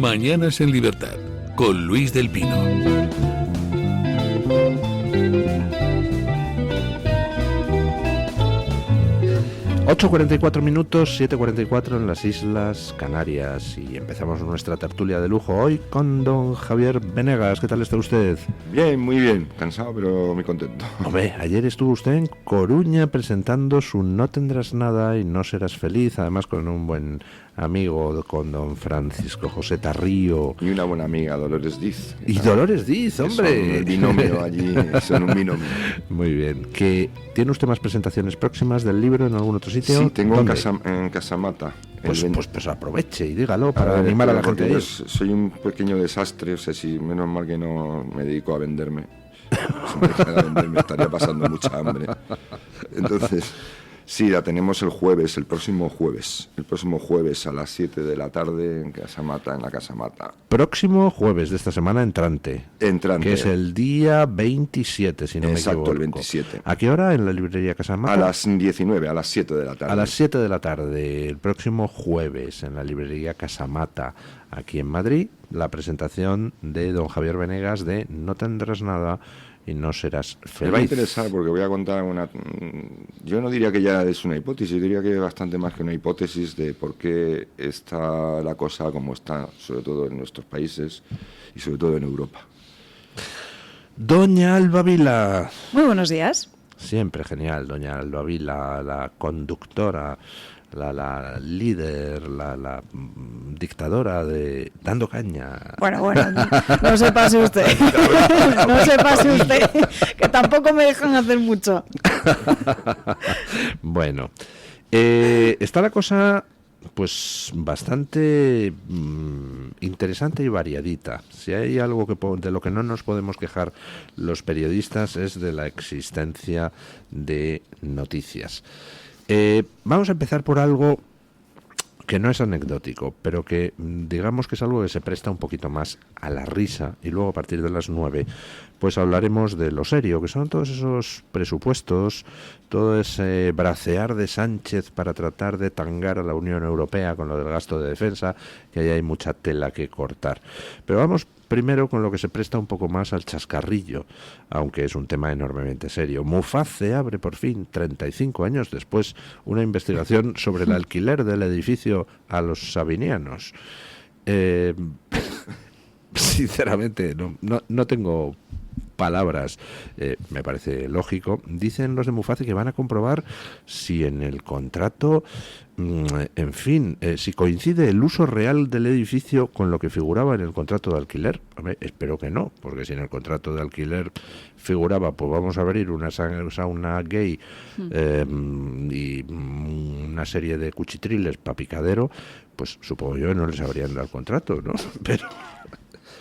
Mañanas en Libertad, con Luis del Pino. 8:44 minutos, 7:44 en las Islas Canarias, y empezamos nuestra tertulia de lujo hoy con don Javier Venegas. ¿Qué tal está usted? Bien, muy bien, cansado pero muy contento. Hombre, ayer estuvo usted en Coruña presentando su No tendrás nada y no serás feliz, además con un buen amigo, con don Francisco José Tarrío. Y una buena amiga, Dolores Diz. Y Dolores Diz, hombre. Son un binomio allí, son un binomio. Muy bien. ¿Tiene usted más presentaciones próximas del libro en algún otro sitio? Sí, tengo ¿Dónde? En Casamata. Pues aproveche y dígalo para animar a la gente. Yo soy un pequeño desastre, o sea, si menos mal que no me dedico a venderme. Si me dejara venderme estaría pasando mucha hambre. Entonces, sí, la tenemos el próximo jueves a las 7 de la tarde en Casamata, en la Casamata. Próximo jueves de esta semana entrante. Que es el día 27, si no me equivoco. Exacto, el 27. ¿A qué hora en la librería Casamata? A las 19, a las 7 de la tarde. A las 7 de la tarde, el próximo jueves, en la librería Casamata, aquí en Madrid, la presentación de don Javier Venegas de No tendrás nada y no serás feliz. Me va a interesar porque voy a contar yo no diría que ya es una hipótesis, diría que es bastante más que una hipótesis de por qué está la cosa como está, sobre todo en nuestros países y sobre todo en Europa. Doña Alba Vila. Muy buenos días. Siempre genial, doña Alba Vila, la conductora, la líder, la dictadora de Dando Caña. Bueno, no se pase usted. No se pase usted, que tampoco me dejan hacer mucho. Bueno, está la cosa pues bastante interesante y variadita. Si hay algo de lo que no nos podemos quejar los periodistas es de la existencia de noticias. Vamos a empezar por algo que no es anecdótico, pero que digamos que es algo que se presta un poquito más a la risa, y luego a partir de las 9 pues hablaremos de lo serio, que son todos esos presupuestos, todo ese bracear de Sánchez para tratar de tangar a la Unión Europea con lo del gasto de defensa, que ahí hay mucha tela que cortar. Pero vamos primero con lo que se presta un poco más al chascarrillo, aunque es un tema enormemente serio. Muface abre por fin, 35 años después, una investigación sobre el alquiler del edificio a los sabinianos. Sinceramente, no tengo palabras, me parece lógico. Dicen los de Muface que van a comprobar si en el contrato, en fin, si coincide el uso real del edificio con lo que figuraba en el contrato de alquiler. Hombre, espero que no, porque si en el contrato de alquiler figuraba, pues vamos a abrir una sauna gay y una serie de cuchitriles para picadero, pues supongo yo que no les habrían dado el contrato, ¿no? Pero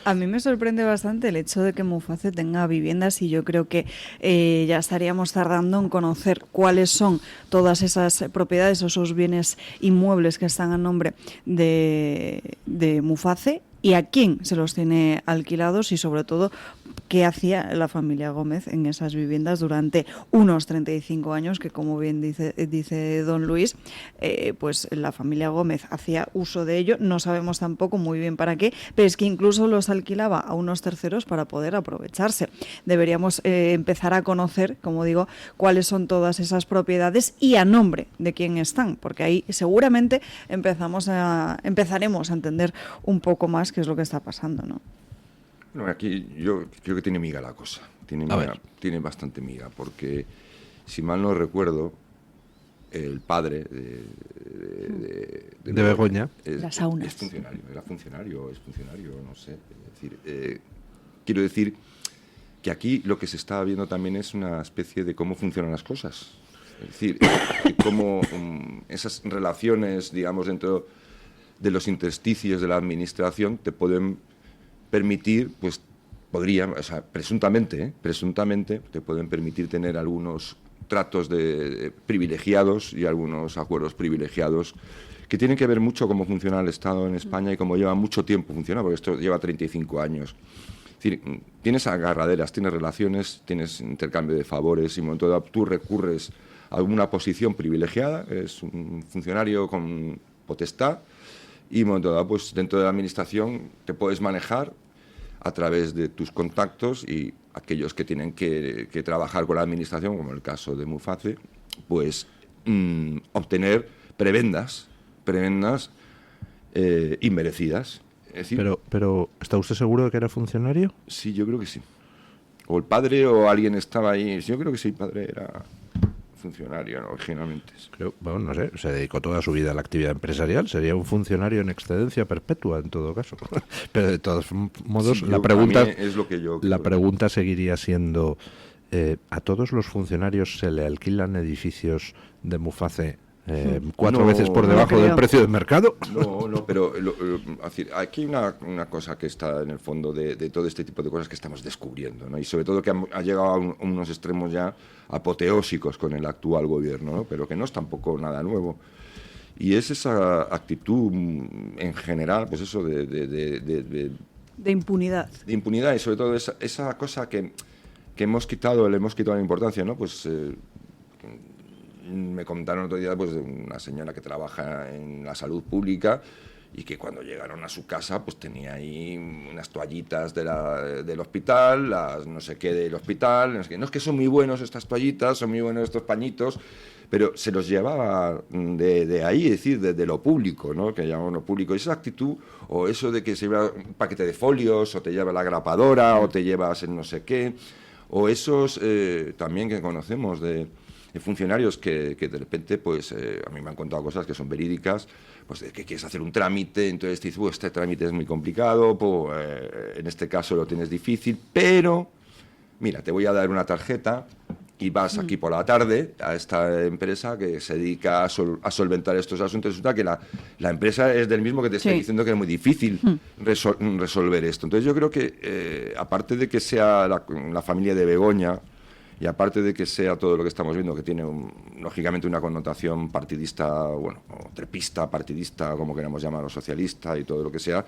a mí me sorprende bastante el hecho de que Muface tenga viviendas, y yo creo que ya estaríamos tardando en conocer cuáles son todas esas propiedades o esos bienes inmuebles que están a nombre de Muface y a quién se los tiene alquilados, y sobre todo qué hacía la familia Gómez en esas viviendas durante unos 35 años, que como bien dice don Luis, pues la familia Gómez hacía uso de ello. No sabemos tampoco muy bien para qué, pero es que incluso los alquilaba a unos terceros para poder aprovecharse. Deberíamos empezar a conocer, como digo, cuáles son todas esas propiedades y a nombre de quién están, porque ahí seguramente empezaremos a entender un poco más qué es lo que está pasando, ¿no? Bueno, aquí yo creo que tiene miga la cosa. Tiene bastante miga, porque si mal no recuerdo, el padre de Begoña las saunas. es funcionario, no sé. Es decir, quiero decir que aquí lo que se está viendo también es una especie de cómo funcionan las cosas. Es decir, cómo esas relaciones, digamos, dentro de los intersticios de la administración te pueden permitir, pues podrían, o sea, presuntamente te pueden permitir tener algunos tratos de privilegiados y algunos acuerdos privilegiados que tienen que ver mucho cómo funciona el Estado en España y cómo lleva mucho tiempo funcionando, porque esto lleva 35 años. Es decir, tienes agarraderas, tienes relaciones, tienes intercambio de favores, y en un momento dado tú recurres a una posición privilegiada, eres un funcionario con potestad, y en un momento dado, pues dentro de la administración te puedes manejar a través de tus contactos, y aquellos que tienen que trabajar con la administración, como el caso de Muface, pues obtener prebendas inmerecidas. Es decir, pero ¿está usted seguro de que era funcionario? sí, yo creo que sí. O el padre o alguien estaba ahí. Yo creo que sí, el padre era funcionario, ¿no? Originalmente. Bueno, no sé, se dedicó toda su vida a la actividad empresarial, sería un funcionario en excedencia perpetua en todo caso. Pero de todos modos, Sí, la pregunta es lo que yo la creo. pregunta seguiría siendo, ¿a todos los funcionarios se le alquilan edificios de Muface 4 No, veces por no debajo del creo. precio de mercado? No, pero decir, aquí hay una cosa que está en el fondo de todo este tipo de cosas que estamos descubriendo, ¿no? Y sobre todo que ha llegado a unos extremos ya apoteósicos con el actual gobierno, ¿no? Pero que no es tampoco nada nuevo. Y es esa actitud en general, pues eso De impunidad. de impunidad, y sobre todo esa cosa que le hemos quitado la importancia, ¿no? Pues me contaron otro día, pues, de una señora que trabaja en la salud pública y que cuando llegaron a su casa pues tenía ahí unas toallitas del hospital, las no sé qué del hospital, no es que son muy buenos estas toallitas, son muy buenos estos pañitos, pero se los llevaba de ahí, es decir, de lo público, ¿no? Que llamamos lo público. Y esa actitud, o eso de que se lleva un paquete de folios, o te lleva la grapadora, o te llevas el no sé qué, o esos también que conocemos de funcionarios que de repente, pues a mí me han contado cosas que son verídicas, pues de que quieres hacer un trámite, entonces te dices, este trámite es muy complicado, pues, en este caso lo tienes difícil, pero mira, te voy a dar una tarjeta y vas aquí por la tarde a esta empresa que se dedica a solventar estos asuntos. Resulta que la empresa es del mismo que te está diciendo que es muy difícil resolver esto. Entonces yo creo que, aparte de que sea la familia de Begoña, y aparte de que sea todo lo que estamos viendo, que tiene lógicamente una connotación partidista, bueno, o trepista, partidista, como queramos llamarlo, socialista y todo lo que sea,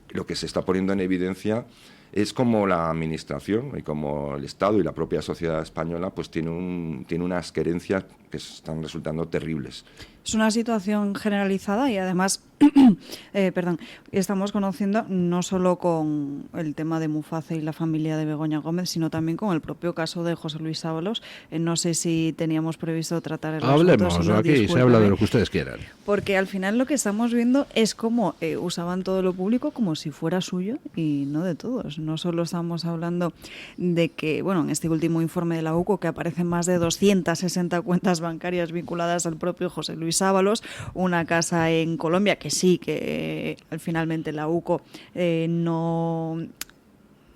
lo que se está poniendo en evidencia es como la administración y como el Estado y la propia sociedad española pues tiene unas querencias que están resultando terribles. Es una situación generalizada y además, estamos conociendo no solo con el tema de Muface y la familia de Begoña Gómez, sino también con el propio caso de José Luis Ábalos. No sé si teníamos previsto tratar el asunto. Hablemos, Si no, aquí se habla de lo que ustedes quieran. Porque al final lo que estamos viendo es cómo usaban todo lo público como si fuera suyo y no de todos. No solo estamos hablando de que, bueno, en este último informe de la UCO, que aparecen más de 260 cuentas bancarias vinculadas al propio José Luis Ábalos, una casa en Colombia que sí, que finalmente la UCO no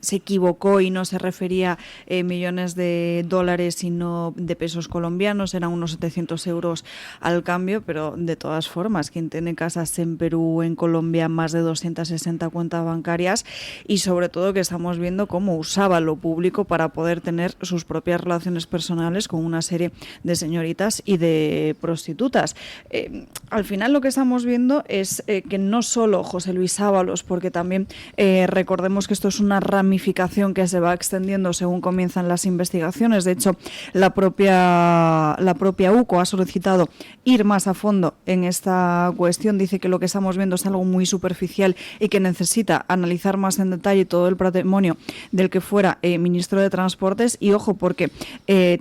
se equivocó y no se refería millones de dólares sino de pesos colombianos, eran unos 700 euros al cambio, pero de todas formas, quien tiene casas en Perú, en Colombia, más de 260 cuentas bancarias, y sobre todo que estamos viendo cómo usaba lo público para poder tener sus propias relaciones personales con una serie de señoritas y de prostitutas. Al final lo que estamos viendo es que no solo José Luis Ábalos, porque también recordemos que esto es una ramificación que se va extendiendo según comienzan las investigaciones. De hecho, la propia UCO ha solicitado ir más a fondo en esta cuestión. Dice que lo que estamos viendo es algo muy superficial y que necesita analizar más en detalle todo el patrimonio del que fuera ministro de Transportes. Y ojo, porque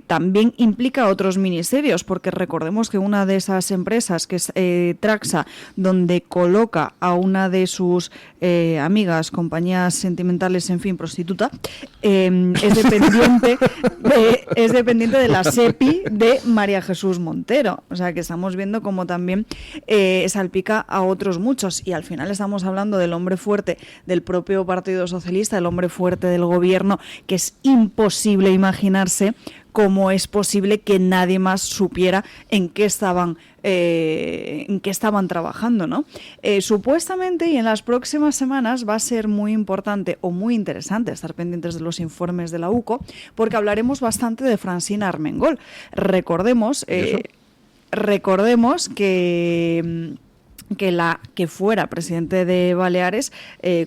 también implica a otros ministerios, porque recordemos que una de esas empresas, que es Traxa, donde coloca a una de sus amigas, compañías sentimentales, en fin, prostituta, es dependiente de la SEPI de María Jesús Montero. O sea que estamos viendo como también salpica a otros muchos, y al final estamos hablando del hombre fuerte del propio Partido Socialista, el hombre fuerte del gobierno, que es imposible imaginarse cómo es posible que nadie más supiera en qué estaban trabajando, ¿no? Supuestamente, y en las próximas semanas va a ser muy importante o muy interesante estar pendientes de los informes de la UCO, porque hablaremos bastante de Francina Armengol. Recordemos que que la que fuera presidente de Baleares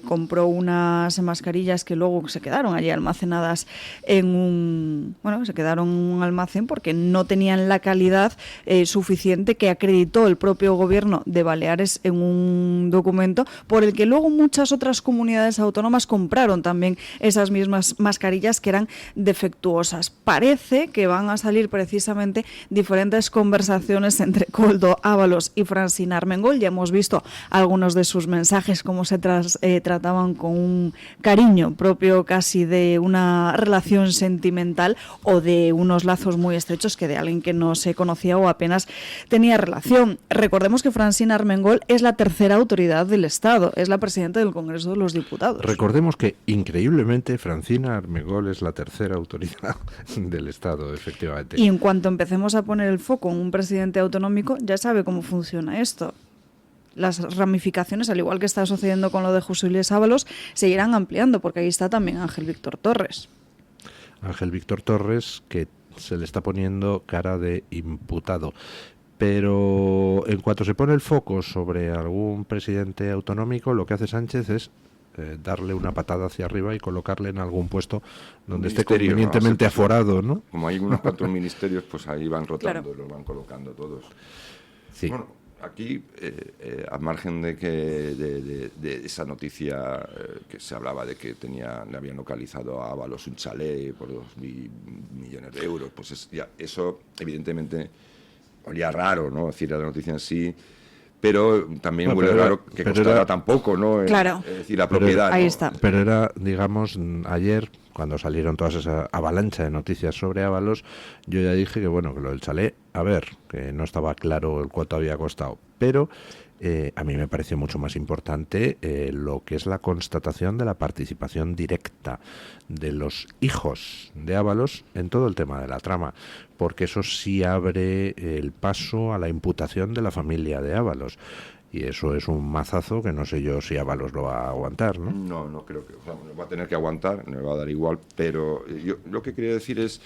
compró unas mascarillas que luego se quedaron allí almacenadas se quedaron en un almacén porque no tenían la calidad suficiente que acreditó el propio gobierno de Baleares en un documento por el que luego muchas otras comunidades autónomas compraron también esas mismas mascarillas que eran defectuosas. Parece que van a salir precisamente diferentes conversaciones entre Koldo Ábalos y Francina Armengol. Ya hemos visto algunos de sus mensajes, cómo se trataban con un cariño propio casi de una relación sentimental o de unos lazos muy estrechos que de alguien que no se conocía o apenas tenía relación. Recordemos que Francina Armengol es la tercera autoridad del Estado, es la presidenta del Congreso de los Diputados. Recordemos que, increíblemente, Francina Armengol es la tercera autoridad del Estado, efectivamente. Y en cuanto empecemos a poner el foco en un presidente autonómico, ya sabe cómo funciona esto. Las ramificaciones, al igual que está sucediendo con lo de José Luis Ábalos, se irán ampliando, porque ahí está también Ángel Víctor Torres. Ángel Víctor Torres, que se le está poniendo cara de imputado. Pero en cuanto se pone el foco sobre algún presidente autonómico, lo que hace Sánchez es darle una patada hacia arriba y colocarle en algún puesto donde esté convenientemente aforado, ¿no? Como hay unos cuantos ministerios, pues ahí van rotando, claro. Los van colocando todos. Sí. Bueno, aquí, al margen de que de esa noticia que se hablaba de que le habían localizado a Ábalos un chalet por 2.000 millones de euros, pues eso evidentemente olía raro, ¿no? Es decir, la noticia en sí, pero también huele raro que costara tampoco, ¿no? Claro. Es decir, la propiedad. Ahí ¿no? está. Pero era, digamos, ayer, cuando salieron todas esa avalancha de noticias sobre Ábalos, yo ya dije que, bueno, que lo del chalet, a ver, que no estaba claro el cuánto había costado, pero a mí me pareció mucho más importante lo que es la constatación de la participación directa de los hijos de Ábalos en todo el tema de la trama, porque eso sí abre el paso a la imputación de la familia de Ábalos. Y eso es un mazazo que no sé yo si Ábalos lo va a aguantar, ¿no? No creo que... O sea, lo va a tener que aguantar, me va a dar igual, pero yo lo que quería decir es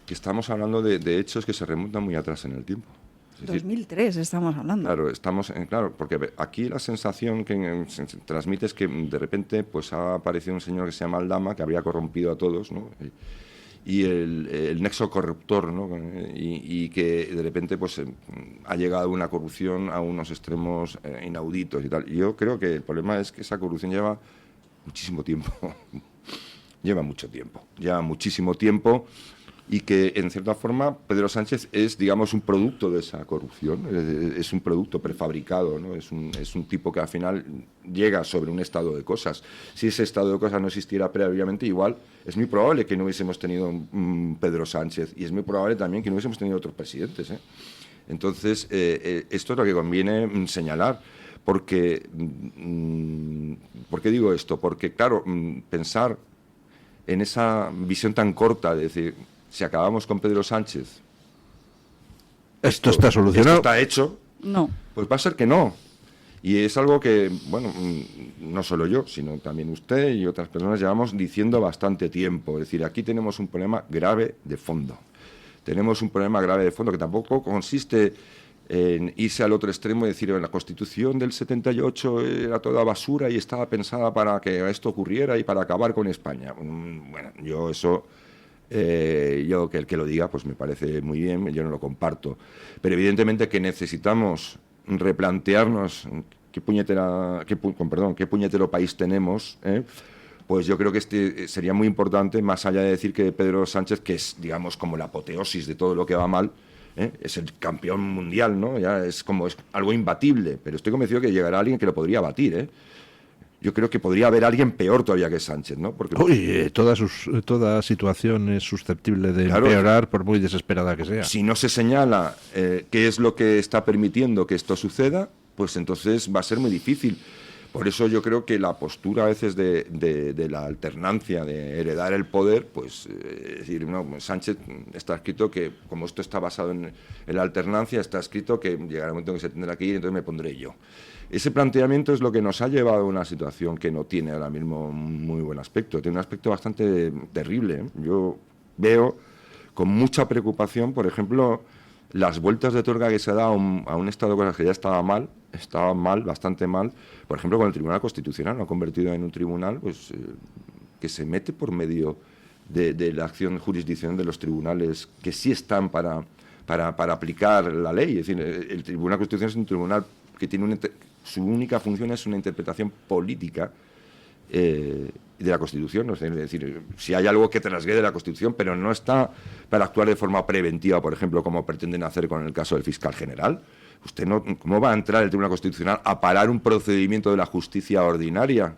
que estamos hablando de hechos que se remontan muy atrás en el tiempo. Es decir, 2003 estamos hablando. Claro, porque aquí la sensación que se transmite es que de repente pues ha aparecido un señor que se llama Aldama, que habría corrompido a todos, ¿no? Y el nexo corruptor, ¿no? Y que de repente pues ha llegado una corrupción a unos extremos inauditos y tal. Y yo creo que el problema es que esa corrupción lleva muchísimo tiempo. Lleva muchísimo tiempo, y que en cierta forma Pedro Sánchez es, digamos, un producto de esa corrupción, es un producto prefabricado, ¿no? Es un tipo que al final llega sobre un estado de cosas. Si ese estado de cosas no existiera previamente, igual es muy probable que no hubiésemos tenido un Pedro Sánchez, y es muy probable también que no hubiésemos tenido otros presidentes, ¿eh? Entonces, esto es lo que conviene señalar. ¿Por qué digo esto? Porque, claro, pensar en esa visión tan corta de decir, si acabamos con Pedro Sánchez, esto está solucionado. Esto está hecho. No. Pues va a ser que no. Y es algo que, bueno, no solo yo, sino también usted y otras personas llevamos diciendo bastante tiempo. Es decir, aquí tenemos un problema grave de fondo. Tenemos un problema grave de fondo que tampoco consiste en irse al otro extremo y decir, la Constitución del 78 era toda basura y estaba pensada para que esto ocurriera y para acabar con España. Bueno, yo eso... yo que el que lo diga pues me parece muy bien, yo no lo comparto, pero evidentemente que necesitamos replantearnos qué puñetero país tenemos, pues yo creo que sería muy importante, más allá de decir que Pedro Sánchez, que es, digamos, como la apoteosis de todo lo que va mal, es el campeón mundial, ¿no? Ya es algo imbatible, pero estoy convencido que llegará alguien que lo podría batir, Yo creo que podría haber alguien peor todavía que Sánchez, ¿no? Porque toda situación es susceptible de empeorar, por muy desesperada que sea. Si no se señala qué es lo que está permitiendo que esto suceda, pues entonces va a ser muy difícil. Por eso yo creo que la postura a veces de la alternancia, de heredar el poder, pues es decir, no, Sánchez está escrito que, como esto está basado en la alternancia, está escrito que llegará el momento en que se tendrá que ir, entonces me pondré yo. Ese planteamiento es lo que nos ha llevado a una situación que no tiene ahora mismo muy buen aspecto, tiene un aspecto bastante terrible. Yo veo con mucha preocupación, por ejemplo, las vueltas de tuerca que se da a un estado de cosas que ya estaba mal, bastante mal. Por ejemplo, con el Tribunal Constitucional, lo ha convertido en un tribunal pues, que se mete por medio de la acción jurisdiccional de los tribunales que sí están para aplicar la ley. Es decir, el Tribunal Constitucional es un tribunal que tiene su única función es una interpretación política de la Constitución. Es decir, si hay algo que transgrede la Constitución, pero no está para actuar de forma preventiva, por ejemplo, como pretenden hacer con el caso del fiscal general. Usted ¿cómo va a entrar el Tribunal Constitucional a parar un procedimiento de la justicia ordinaria?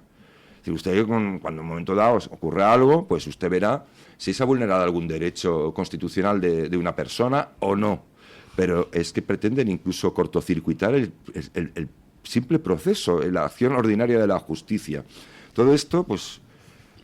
Es decir, usted cuando en un momento dado ocurre algo, pues usted verá si se ha vulnerado algún derecho constitucional de una persona o no. Pero es que pretenden incluso cortocircuitar el simple proceso, la acción ordinaria de la justicia. Todo esto, pues,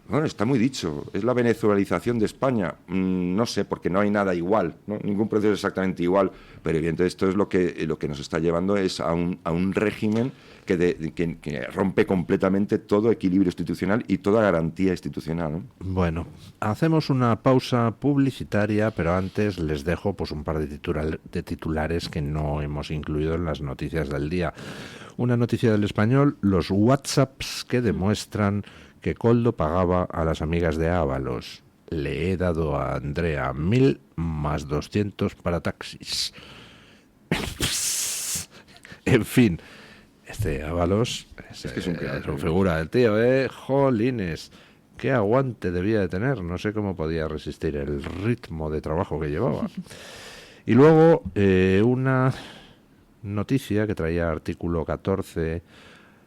bueno, está muy dicho. Es la venezuelización de España. No sé, porque no hay nada igual, ¿no? Ningún proceso es exactamente igual. Pero evidentemente esto es lo que nos está llevando es a un régimen que rompe completamente todo equilibrio institucional y toda garantía institucional, ¿no? Bueno, hacemos una pausa publicitaria, pero antes les dejo pues un par de titulares que no hemos incluido en las noticias del día. Una noticia del Español, los WhatsApps que demuestran que Koldo pagaba a las amigas de Ábalos. Le he dado a Andrea 1.000 más 200 para taxis. En fin, este Ábalos es un figura del tío, jolines. Qué aguante debía de tener. No sé cómo podía resistir el ritmo de trabajo que llevaba. Y luego una noticia que traía artículo 14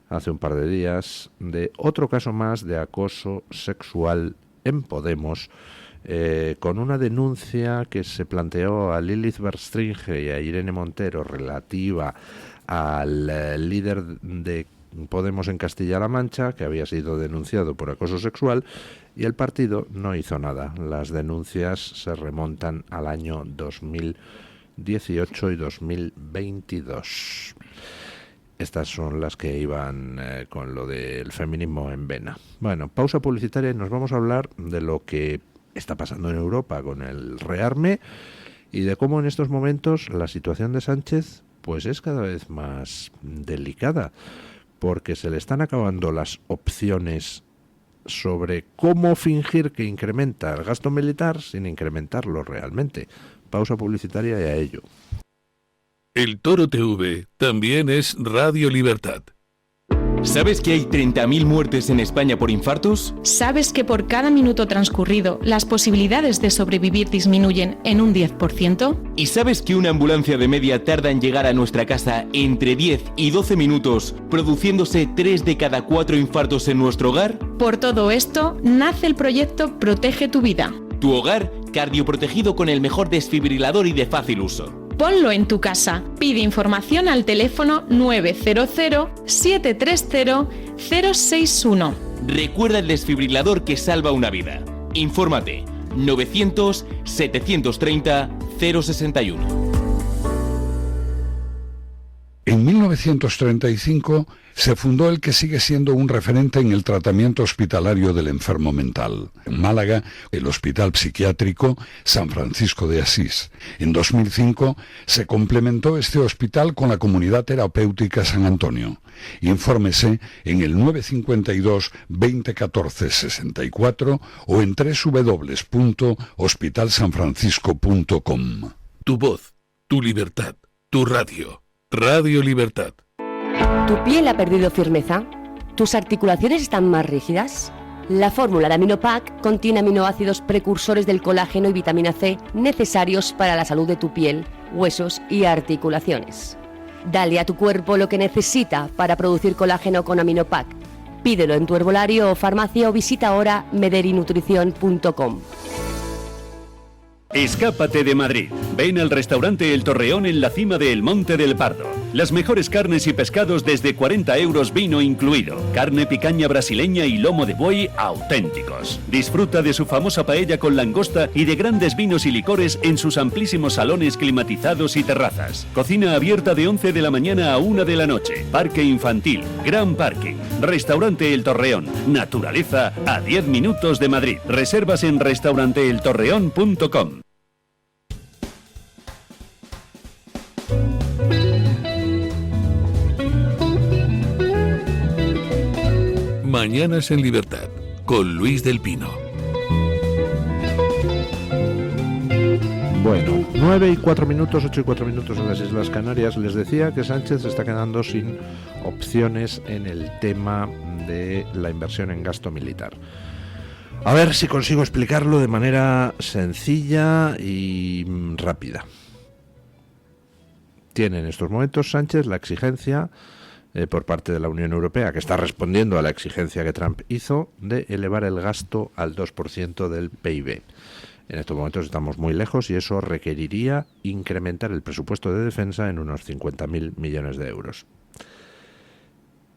hace un par de días de otro caso más de acoso sexual en Podemos, con una denuncia que se planteó a Lilith Berstringe y a Irene Montero relativa al líder de Podemos en Castilla-La Mancha, que había sido denunciado por acoso sexual, y el partido no hizo nada. Las denuncias se remontan al año 2018 y 2022. Estas son las que iban con lo del feminismo en vena. Bueno, pausa publicitaria y nos vamos a hablar de lo que está pasando en Europa con el rearme y de cómo en estos momentos la situación de Sánchez pues es cada vez más delicada, porque se le están acabando las opciones sobre cómo fingir que incrementa el gasto militar sin incrementarlo realmente. Pausa publicitaria y a ello. El Toro TV también es Radio Libertad. ¿Sabes que hay 30.000 muertes en España por infartos? ¿Sabes que por cada minuto transcurrido las posibilidades de sobrevivir disminuyen en un 10%? ¿Y sabes que una ambulancia de media tarda en llegar a nuestra casa entre 10 y 12 minutos, produciéndose 3 de cada 4 infartos en nuestro hogar? Por todo esto, nace el proyecto Protege tu Vida. Tu hogar cardioprotegido con el mejor desfibrilador y de fácil uso. Ponlo en tu casa. Pide información al teléfono 900-730-061. Recuerda el desfibrilador que salva una vida. Infórmate. 900-730-061. En 1935 se fundó el que sigue siendo un referente en el tratamiento hospitalario del enfermo mental. En Málaga, el Hospital Psiquiátrico San Francisco de Asís. En 2005 se complementó este hospital con la Comunidad Terapéutica San Antonio. Infórmese en el 952 2014 64 o en www.hospitalsanfrancisco.com. Tu voz, tu libertad, tu radio. Radio Libertad. ¿Tu piel ha perdido firmeza? ¿Tus articulaciones están más rígidas? La fórmula de Aminopac contiene aminoácidos precursores del colágeno y vitamina C necesarios para la salud de tu piel, huesos y articulaciones. Dale a tu cuerpo lo que necesita para producir colágeno con Aminopac. Pídelo en tu herbolario o farmacia o visita ahora mederinutrición.com. Escápate de Madrid. Ven al restaurante El Torreón en la cima del Monte del Pardo. Las mejores carnes y pescados desde 40 euros, vino incluido. Carne picaña brasileña y lomo de buey auténticos. Disfruta de su famosa paella con langosta y de grandes vinos y licores en sus amplísimos salones climatizados y terrazas. Cocina abierta de 11 de la mañana a 1 de la noche. Parque infantil, gran parking. Restaurante El Torreón. Naturaleza a 10 minutos de Madrid. Reservas en restauranteeltorreón.com. Mañanas en Libertad, con Luis del Pino. Bueno, 9:04, 8:04 en las Islas Canarias. Les decía que Sánchez se está quedando sin opciones en el tema de la inversión en gasto militar. A ver si consigo explicarlo de manera sencilla y rápida. Tiene en estos momentos Sánchez la exigencia por parte de la Unión Europea, que está respondiendo a la exigencia que Trump hizo, de elevar el gasto al 2% del PIB. En estos momentos estamos muy lejos y eso requeriría incrementar el presupuesto de defensa en unos 50.000 millones de euros.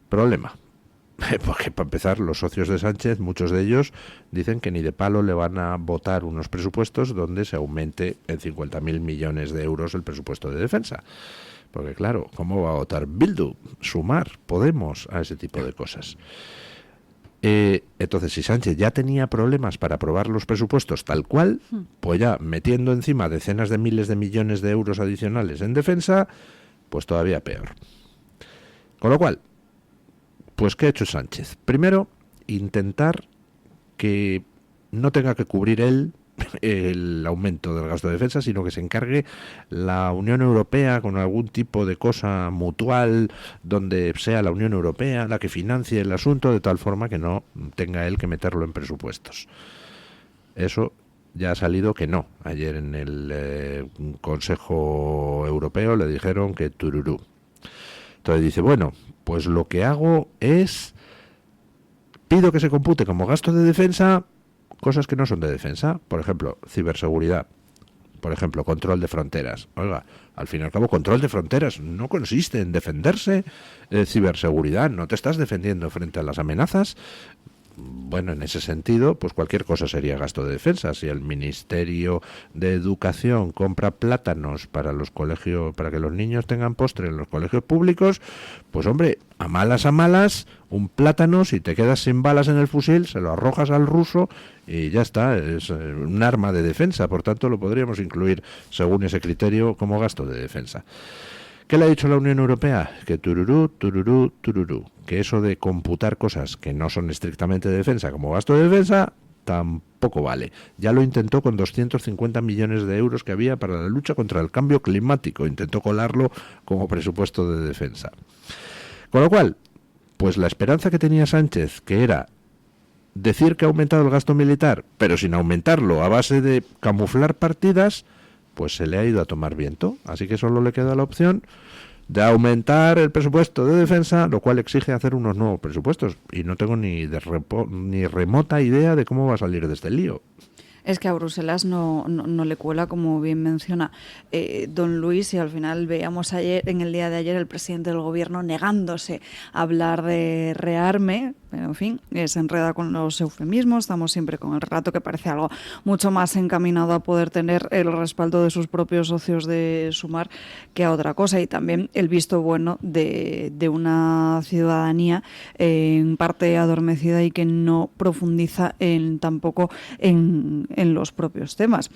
Problema, porque para empezar los socios de Sánchez, muchos de ellos dicen que ni de palo le van a votar unos presupuestos donde se aumente en 50.000 millones de euros el presupuesto de defensa. Porque claro, ¿cómo va a votar Bildu, Sumar, Podemos a ese tipo de cosas? Entonces, si Sánchez ya tenía problemas para aprobar los presupuestos tal cual, pues ya metiendo encima decenas de miles de millones de euros adicionales en defensa, pues todavía peor. Con lo cual, pues ¿qué ha hecho Sánchez? Primero, intentar que no tenga que cubrir él el aumento del gasto de defensa, sino que se encargue la Unión Europea con algún tipo de cosa mutual donde sea la Unión Europea la que financie el asunto, de tal forma que no tenga él que meterlo en presupuestos. Eso ya ha salido que no. Ayer en el Consejo Europeo le dijeron que tururú. Entonces dice, bueno, pues lo que hago es pido que se compute como gasto de defensa cosas que no son de defensa, por ejemplo, ciberseguridad, por ejemplo, control de fronteras. Oiga, al fin y al cabo, control de fronteras no consiste en defenderse, ciberseguridad, no te estás defendiendo frente a las amenazas. Bueno, en ese sentido, pues cualquier cosa sería gasto de defensa. Si el Ministerio de Educación compra plátanos para los colegios, para que los niños tengan postre en los colegios públicos, pues hombre, a malas, un plátano, si te quedas sin balas en el fusil, se lo arrojas al ruso y ya está, es un arma de defensa, por tanto lo podríamos incluir según ese criterio como gasto de defensa. ¿Qué le ha dicho la Unión Europea? Que tururú, que eso de computar cosas que no son estrictamente de defensa como gasto de defensa tampoco vale. Ya lo intentó con 250 millones de euros que había para la lucha contra el cambio climático, intentó colarlo como presupuesto de defensa. Con lo cual, pues la esperanza que tenía Sánchez, que era decir que ha aumentado el gasto militar, pero sin aumentarlo a base de camuflar partidas, pues se le ha ido a tomar viento. Así que solo le queda la opción de aumentar el presupuesto de defensa, lo cual exige hacer unos nuevos presupuestos. Y no tengo ni remota idea de cómo va a salir de este lío. Es que a Bruselas no le cuela, como bien menciona don Luis, y al final veíamos ayer, en el día de ayer, el presidente del gobierno negándose a hablar de rearme, pero en fin, se enreda con los eufemismos, estamos siempre con el relato que parece algo mucho más encaminado a poder tener el respaldo de sus propios socios de Sumar que a otra cosa, y también el visto bueno de una ciudadanía en parte adormecida y que no profundiza tampoco en los propios temas.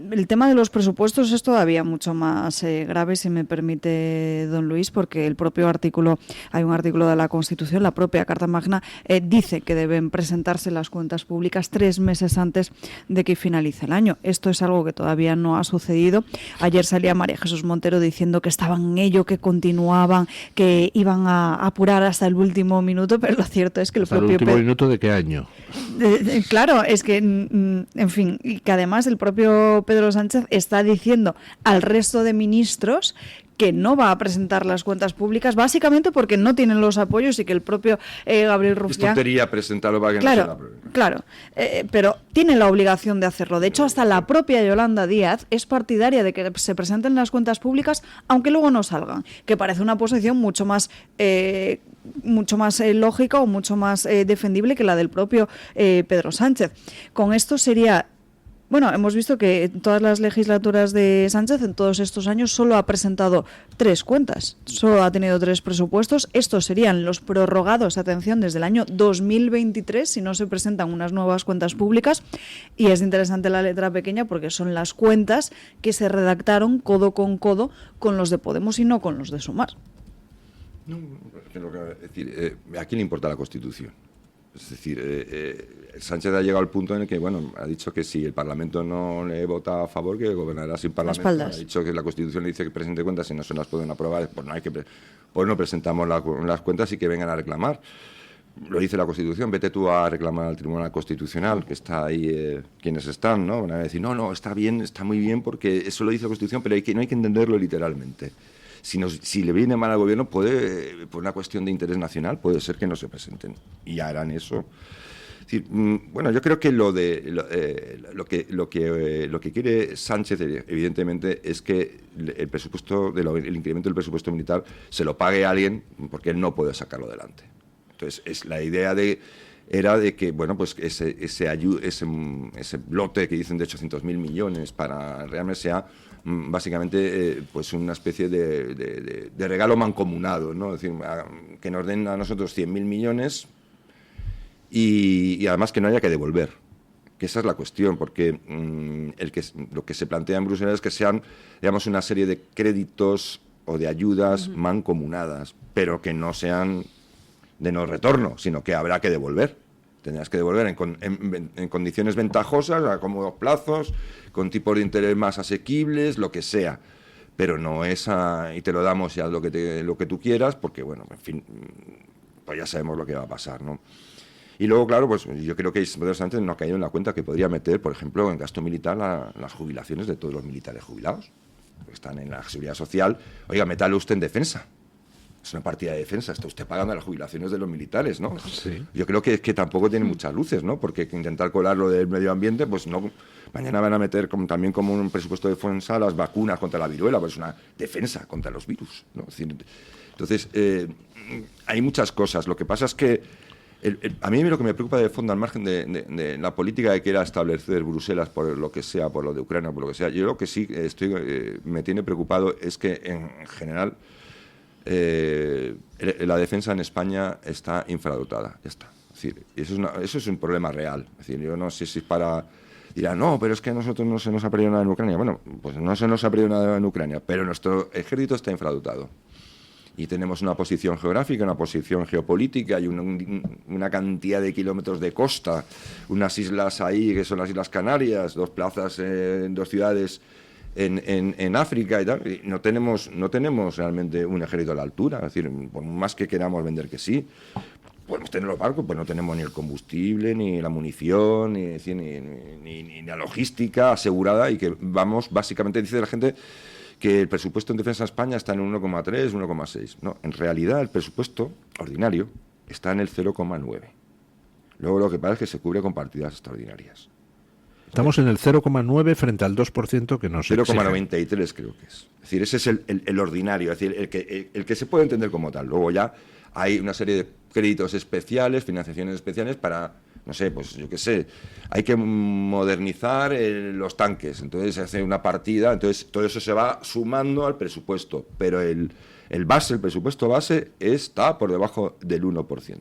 El tema de los presupuestos es todavía mucho más grave, si me permite don Luis, porque el propio artículo, hay un artículo de la Constitución, la propia Carta Magna, dice que deben presentarse las cuentas públicas 3 meses antes de que finalice el año. Esto es algo que todavía no ha sucedido. Ayer salía María Jesús Montero diciendo que estaban en ello, que continuaban, que iban a apurar hasta el último minuto, pero lo cierto es que ¿Hasta el último minuto de qué año? Claro, es que, en fin, y que además el propio Pedro Sánchez está diciendo al resto de ministros que no va a presentar las cuentas públicas, básicamente porque no tienen los apoyos y que el propio Gabriel Rufián... Es tontería presentarlo para que claro, no se la aprueben. Claro, pero tiene la obligación de hacerlo. De hecho, hasta la propia Yolanda Díaz es partidaria de que se presenten las cuentas públicas, aunque luego no salgan, que parece una posición mucho más lógica o mucho más defendible que la del propio Pedro Sánchez. Con esto sería... Bueno, hemos visto que en todas las legislaturas de Sánchez, en todos estos años, solo ha presentado 3 cuentas, solo ha tenido 3 presupuestos. Estos serían los prorrogados, atención, desde el año 2023, si no se presentan unas nuevas cuentas públicas. Y es interesante la letra pequeña porque son las cuentas que se redactaron codo con los de Podemos y no con los de Sumar. No, es decir, ¿a quién le importa la Constitución? Es decir, Sánchez ha llegado al punto en el que, bueno, ha dicho que si el Parlamento no le vota a favor, que gobernará sin Parlamento. Ha dicho que la Constitución le dice que presente cuentas, si no se las pueden aprobar, pues no presentamos las cuentas y que vengan a reclamar. Lo dice la Constitución, vete tú a reclamar al Tribunal Constitucional, que está ahí quienes están, ¿no? Van a decir, no, está bien, está muy bien, porque eso lo dice la Constitución, pero no hay que entenderlo literalmente. Si le viene mal al gobierno, por una cuestión de interés nacional, puede ser que no se presenten. Y harán eso. Es decir, bueno, yo creo que lo que quiere Sánchez, evidentemente, es que el presupuesto, el incremento del presupuesto militar, se lo pague a alguien, porque él no puede sacarlo adelante. Entonces, la idea era de que, bueno, pues ese lote que dicen de 800.000 millones para realmente sea básicamente pues una especie de regalo mancomunado, ¿no? Es decir, que nos den a nosotros 100.000 millones y además que no haya que devolver. Que esa es la cuestión, porque lo que se plantea en Bruselas es que sean, digamos, una serie de créditos o de ayudas mancomunadas, pero que no sean de no retorno, sino que habrá que devolver. Tendrás que devolver en condiciones ventajosas, a cómodos plazos, con tipos de interés más asequibles, lo que sea. Pero no y te lo damos ya lo que tú quieras, porque, bueno, en fin, pues ya sabemos lo que va a pasar, ¿no? Y luego, claro, pues yo creo que Pedro Sánchez no ha caído en la cuenta que podría meter, por ejemplo, en gasto militar las jubilaciones de todos los militares jubilados. Están en la Seguridad Social. Oiga, métalo usted en defensa. Es una partida de defensa, está usted pagando las jubilaciones de los militares, ¿no? Sí. Yo creo que tampoco tiene muchas luces, ¿no? Porque intentar colar lo del medio ambiente, pues no. Mañana van a meter también como un presupuesto de defensa las vacunas contra la viruela, pues es una defensa contra los virus, ¿no? Es decir, entonces, hay muchas cosas. Lo que pasa es que a mí lo que me preocupa de fondo, al margen de la política que quiera establecer Bruselas por lo que sea, por lo de Ucrania, por lo que sea, yo lo que sí me tiene preocupado es que en general la defensa en España está infradotada, ya está. Es decir, eso es un problema real. Es decir, yo no sé si dirán, no, pero es que a nosotros no se nos ha perdido nada en Ucrania. Bueno, pues no se nos ha perdido nada en Ucrania, pero nuestro ejército está infradotado. Y tenemos una posición geográfica, una posición geopolítica, hay una cantidad de kilómetros de costa, unas islas ahí que son las Islas Canarias, 2 plazas en 2 ciudades en África y tal. Y no tenemos realmente un ejército a la altura. Es decir, por más que queramos vender que sí, podemos tener los barcos, pues no tenemos ni el combustible, ni la munición, ni la logística asegurada, y que vamos, básicamente dice la gente que el presupuesto en defensa de España está en 1,3, 1,6. No, en realidad el presupuesto ordinario está en el 0,9. Luego lo que pasa es que se cubre con partidas extraordinarias. Estamos en el 0,9 frente al 2% que nos 0,93 creo que es. Es decir, ese es el ordinario, es decir, el que se puede entender como tal. Luego ya hay una serie de créditos especiales, financiaciones especiales para, no sé, pues yo qué sé, hay que modernizar los tanques, entonces se hace una partida, entonces todo eso se va sumando al presupuesto, pero el presupuesto base está por debajo del 1%.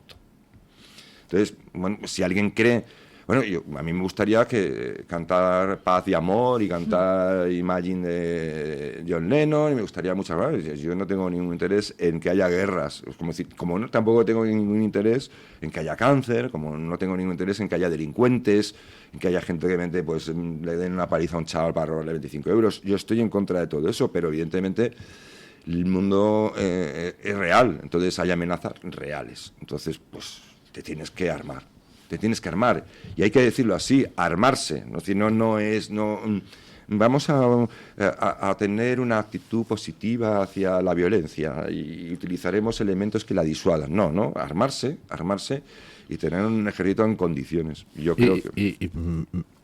Entonces, bueno, si alguien cree... Bueno, a mí me gustaría cantar Paz y Amor y cantar Imagine de John Lennon, y me gustaría muchas cosas. Yo no tengo ningún interés en que haya guerras, como tampoco tengo ningún interés en que haya cáncer, como no tengo ningún interés en que haya delincuentes, en que haya gente que le den una paliza a un chaval para robarle 25 euros. Yo estoy en contra de todo eso, pero evidentemente el mundo es real, entonces hay amenazas reales. Entonces, pues te tienes que armar. Y hay que decirlo así, armarse. Vamos a tener una actitud positiva hacia la violencia y utilizaremos elementos que la disuadan. No, armarse y tener un ejército en condiciones. Yo creo que...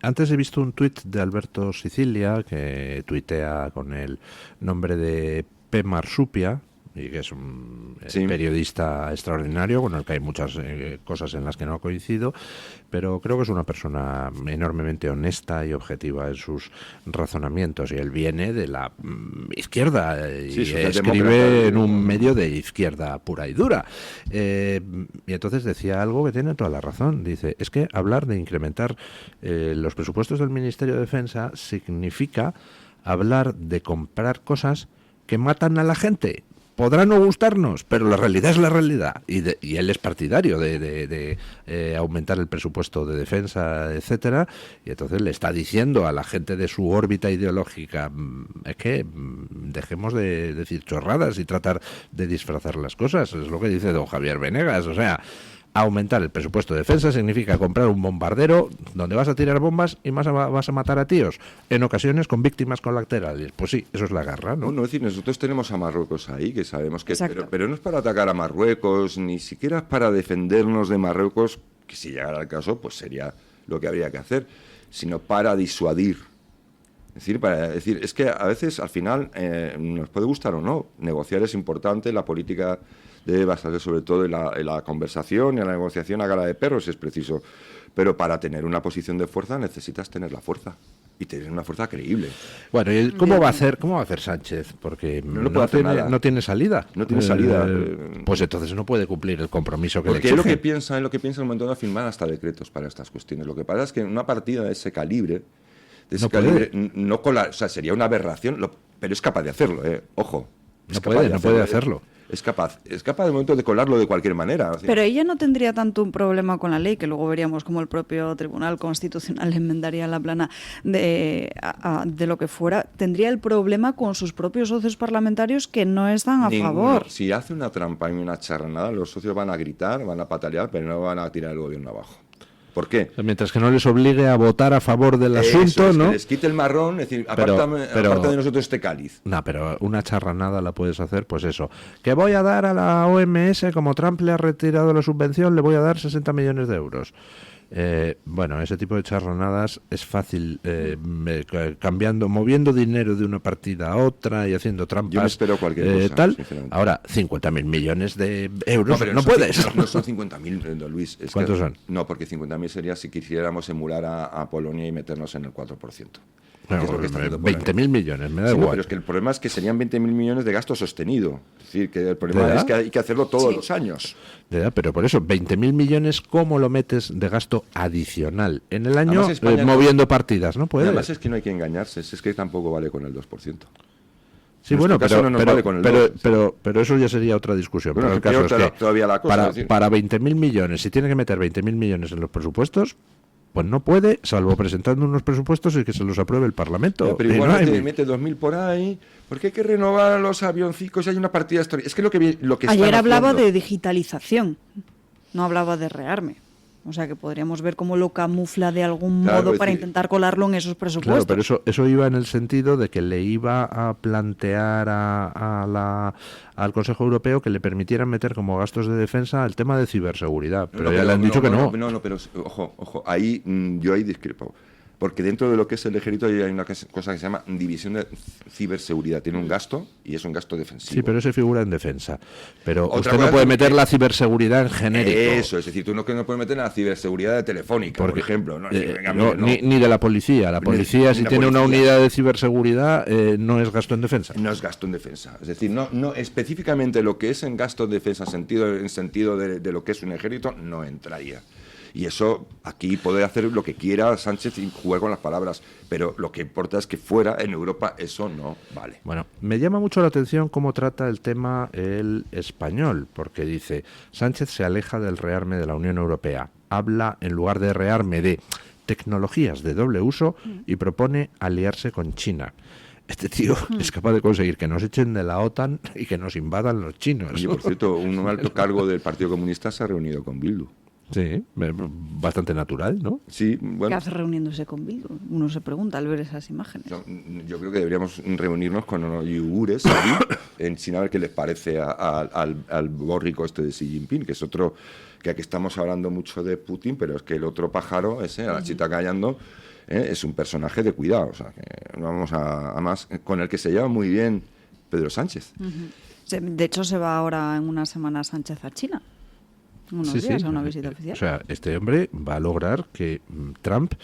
Antes he visto un tuit de Alberto Sicilia, que tuitea con el nombre de P. Marsupia, y que es un periodista extraordinario, con el que hay muchas cosas en las que no coincido, pero creo que es una persona enormemente honesta y objetiva en sus razonamientos, y él viene de la izquierda y escribe en un medio de izquierda pura y dura, y entonces decía algo que tiene toda la razón. Dice, es que hablar de incrementar los presupuestos del Ministerio de Defensa significa hablar de comprar cosas que matan a la gente. podrá no gustarnos, pero la realidad es la realidad. Y él es partidario de aumentar el presupuesto de defensa, etcétera, y entonces le está diciendo a la gente de su órbita ideológica, es que dejemos de decir chorradas y tratar de disfrazar las cosas. Es lo que dice don Javier Venegas, o sea, aumentar el presupuesto de defensa significa comprar un bombardero donde vas a tirar bombas y vas a matar a tíos, en ocasiones con víctimas colaterales. Pues sí, eso es la guerra, ¿no? No, es decir, nosotros tenemos a Marruecos ahí, que sabemos que... Exacto. Pero no es para atacar a Marruecos, ni siquiera es para defendernos de Marruecos, que si llegara el caso, pues sería lo que habría que hacer, sino para disuadir. Es decir, es que a veces, al final, nos puede gustar o no, negociar es importante, la política debe basarse sobre todo en la conversación y en la negociación a cara de perro, si es preciso. Pero para tener una posición de fuerza necesitas tener la fuerza. Y tener una fuerza creíble. Bueno, ¿y cómo va a hacer Sánchez? Porque no puede hacer nada. No tiene salida. No tiene salida. Pues entonces no puede cumplir el compromiso que porque le exige. Porque es lo que piensa en un momento de firmar hasta decretos para estas cuestiones. Lo que pasa es que en una partida de ese calibre, o sea, sería una aberración, pero es capaz de hacerlo, ojo. No puede hacerlo. Es capaz de momento de colarlo de cualquier manera. Pero ella no tendría tanto un problema con la ley, que luego veríamos cómo el propio Tribunal Constitucional enmendaría la plana de lo que fuera. Tendría el problema con sus propios socios parlamentarios que no están a favor. Si hace una trampa y una charranada, los socios van a gritar, van a patalear, pero no van a tirar el gobierno abajo. ¿Por qué? Mientras que no les obligue a votar a favor del asunto, es, ¿no? Que les quite el marrón, es decir, aparte de nosotros este cáliz. No, pero una charranada la puedes hacer, pues eso. Que voy a dar a la OMS, como Trump le ha retirado la subvención, le voy a dar 60 millones de euros. Bueno, ese tipo de charronadas es fácil, moviendo dinero de una partida a otra y haciendo trampas. Yo me espero cualquier cosa, tal. sinceramente. Ahora, 50.000 millones de euros no son puedes. No son 50.000, don Luis. ¿Cuántos son? No, porque 50.000 sería si quisiéramos emular a Polonia y meternos en el 4%. Bueno, es lo que está haciendo Polonia. 20.000 millones, me da Sí, igual. pero es que el problema es que serían 20.000 millones de gasto sostenido. Es decir, que el problema es que hay que hacerlo todos los años. Pero por eso, 20.000 millones, ¿cómo lo metes de gasto adicional en el año moviendo partidas? No puede. Además es que no hay que engañarse, es que tampoco vale con el 2%. Sí, bueno, pero eso ya sería otra discusión. Bueno, pero el caso es que todavía la cosa, para 20.000 millones, si tiene que meter 20.000 millones en los presupuestos, pues no puede, salvo presentando unos presupuestos y que se los apruebe el Parlamento. Pero igual mete 2.000 por ahí, porque hay que renovar los avioncicos y hay una partida histórica. Es que lo que ayer hablaba de digitalización, no hablaba de rearme. O sea que podríamos ver cómo lo camufla de algún modo para intentar colarlo en esos presupuestos. Claro, pero eso iba en el sentido de que le iba a plantear al Consejo Europeo que le permitieran meter como gastos de defensa el tema de ciberseguridad. Pero ya le han dicho que no. No, pero ojo, ahí yo discrepo. Porque dentro de lo que es el ejército hay una cosa que se llama división de ciberseguridad. Tiene un gasto y es un gasto defensivo. Sí, pero ese figura en defensa. Pero usted no puede meter la ciberseguridad en genérico. Eso, es decir, tú no puede meter la ciberseguridad de Telefónica, por ejemplo. Ni de la policía. La policía, si tiene una unidad de ciberseguridad, no es gasto en defensa. No es gasto en defensa. Es decir, no específicamente lo que es en gasto en defensa en sentido de lo que es un ejército, no entraría. Y eso, aquí puede hacer lo que quiera Sánchez y jugar con las palabras, pero lo que importa es que fuera, en Europa, eso no vale. Bueno, me llama mucho la atención cómo trata el tema el español, porque dice, Sánchez se aleja del rearme de la Unión Europea, habla, en lugar de rearme, de tecnologías de doble uso y propone aliarse con China. Este tío es capaz de conseguir que nos echen de la OTAN y que nos invadan los chinos. Oye, por cierto, un alto cargo del Partido Comunista se ha reunido con Bildu. Sí, bastante natural, ¿no? Sí, bueno. ¿Qué hace reuniéndose con Bildu? Uno se pregunta al ver esas imágenes. Yo creo que deberíamos reunirnos con los uigures allí en China a ver qué les parece al bórrico este de Xi Jinping, que es otro, que aquí estamos hablando mucho de Putin, pero es que el otro pájaro, ese, a la chita callando, es un personaje de cuidado, o sea, que vamos a más, con el que se lleva muy bien Pedro Sánchez. De hecho, se va ahora en una semana Sánchez a China. Unos días a una visita oficial. O sea, este hombre va a lograr que Trump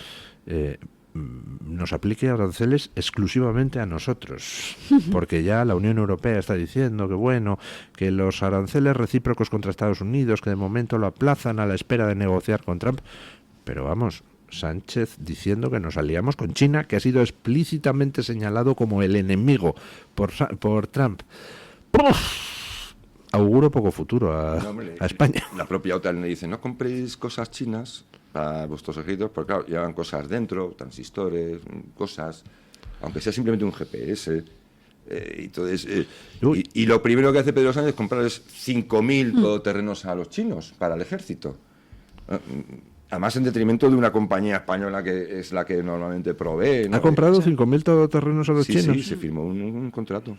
nos aplique aranceles exclusivamente a nosotros, porque ya la Unión Europea está diciendo que bueno, que los aranceles recíprocos contra Estados Unidos, que de momento lo aplazan a la espera de negociar con Trump, pero vamos, Sánchez diciendo que nos aliamos con China, que ha sido explícitamente señalado como el enemigo por Trump. ¡Puf! auguro poco futuro a España. La propia OTAN le dice, no compréis cosas chinas para vuestros ejércitos, porque claro, llevan cosas dentro, transistores, cosas, aunque sea simplemente un GPS. Entonces, y lo primero que hace Pedro Sánchez es comprarles 5.000 todoterrenos a los chinos para el ejército. Además, en detrimento de una compañía española que es la que normalmente provee, ¿no? ¿Ha comprado 5.000 todoterrenos a los chinos? Sí, se firmó un contrato.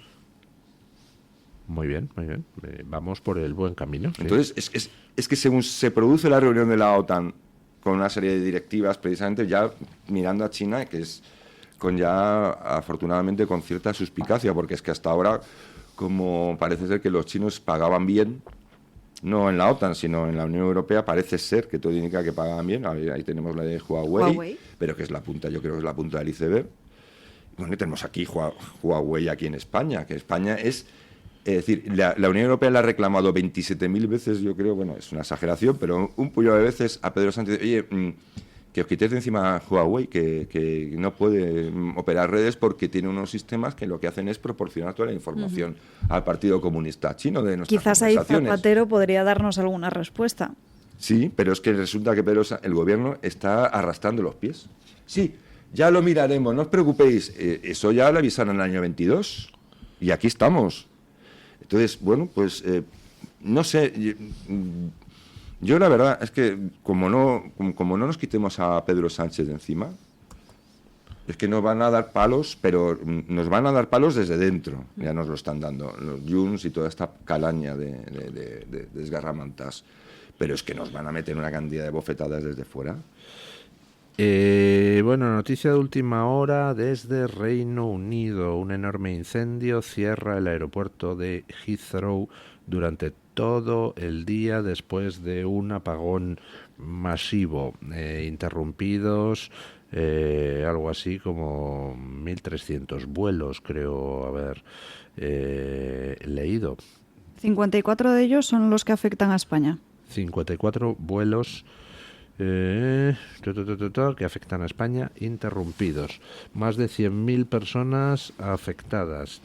Muy bien, muy bien. Vamos por el buen camino. Sí. Entonces, es que según se produce la reunión de la OTAN con una serie de directivas, precisamente ya mirando a China, que es con ya, afortunadamente, con cierta suspicacia, porque es que hasta ahora, como parece ser que los chinos pagaban bien, no en la OTAN, sino en la Unión Europea, parece ser que todo indica que pagaban bien. Ahí tenemos la de Huawei, pero que es la punta, yo creo que es la punta del iceberg. Bueno, y tenemos aquí Huawei aquí en España, que España es decir, la Unión Europea le ha reclamado 27.000 veces, yo creo, bueno, es una exageración, pero un puñado de veces a Pedro Sánchez, oye, que os quitéis de encima Huawei, que no puede operar redes porque tiene unos sistemas que lo que hacen es proporcionar toda la información al Partido Comunista Chino de nuestras Quizás ahí conversaciones. Zapatero podría darnos alguna respuesta. Sí, pero es que resulta que el gobierno está arrastrando los pies. Sí, ya lo miraremos, no os preocupéis, eso ya lo avisaron en el año 22 y aquí estamos. Entonces, bueno, pues no sé, yo la verdad es que como no nos quitemos a Pedro Sánchez de encima, es que nos van a dar palos, pero nos van a dar palos desde dentro, ya nos lo están dando, los Junts y toda esta calaña de desgarramantas, pero es que nos van a meter una cantidad de bofetadas desde fuera. Bueno, noticia de última hora desde Reino Unido. Un enorme incendio cierra el aeropuerto de Heathrow durante todo el día después de un apagón masivo. Interrumpidos algo así como 1.300 vuelos, creo haber leído. 54 de ellos son los que afectan a España. 54 vuelos que afectan a España interrumpidos. Más de 100.000 personas afectadas.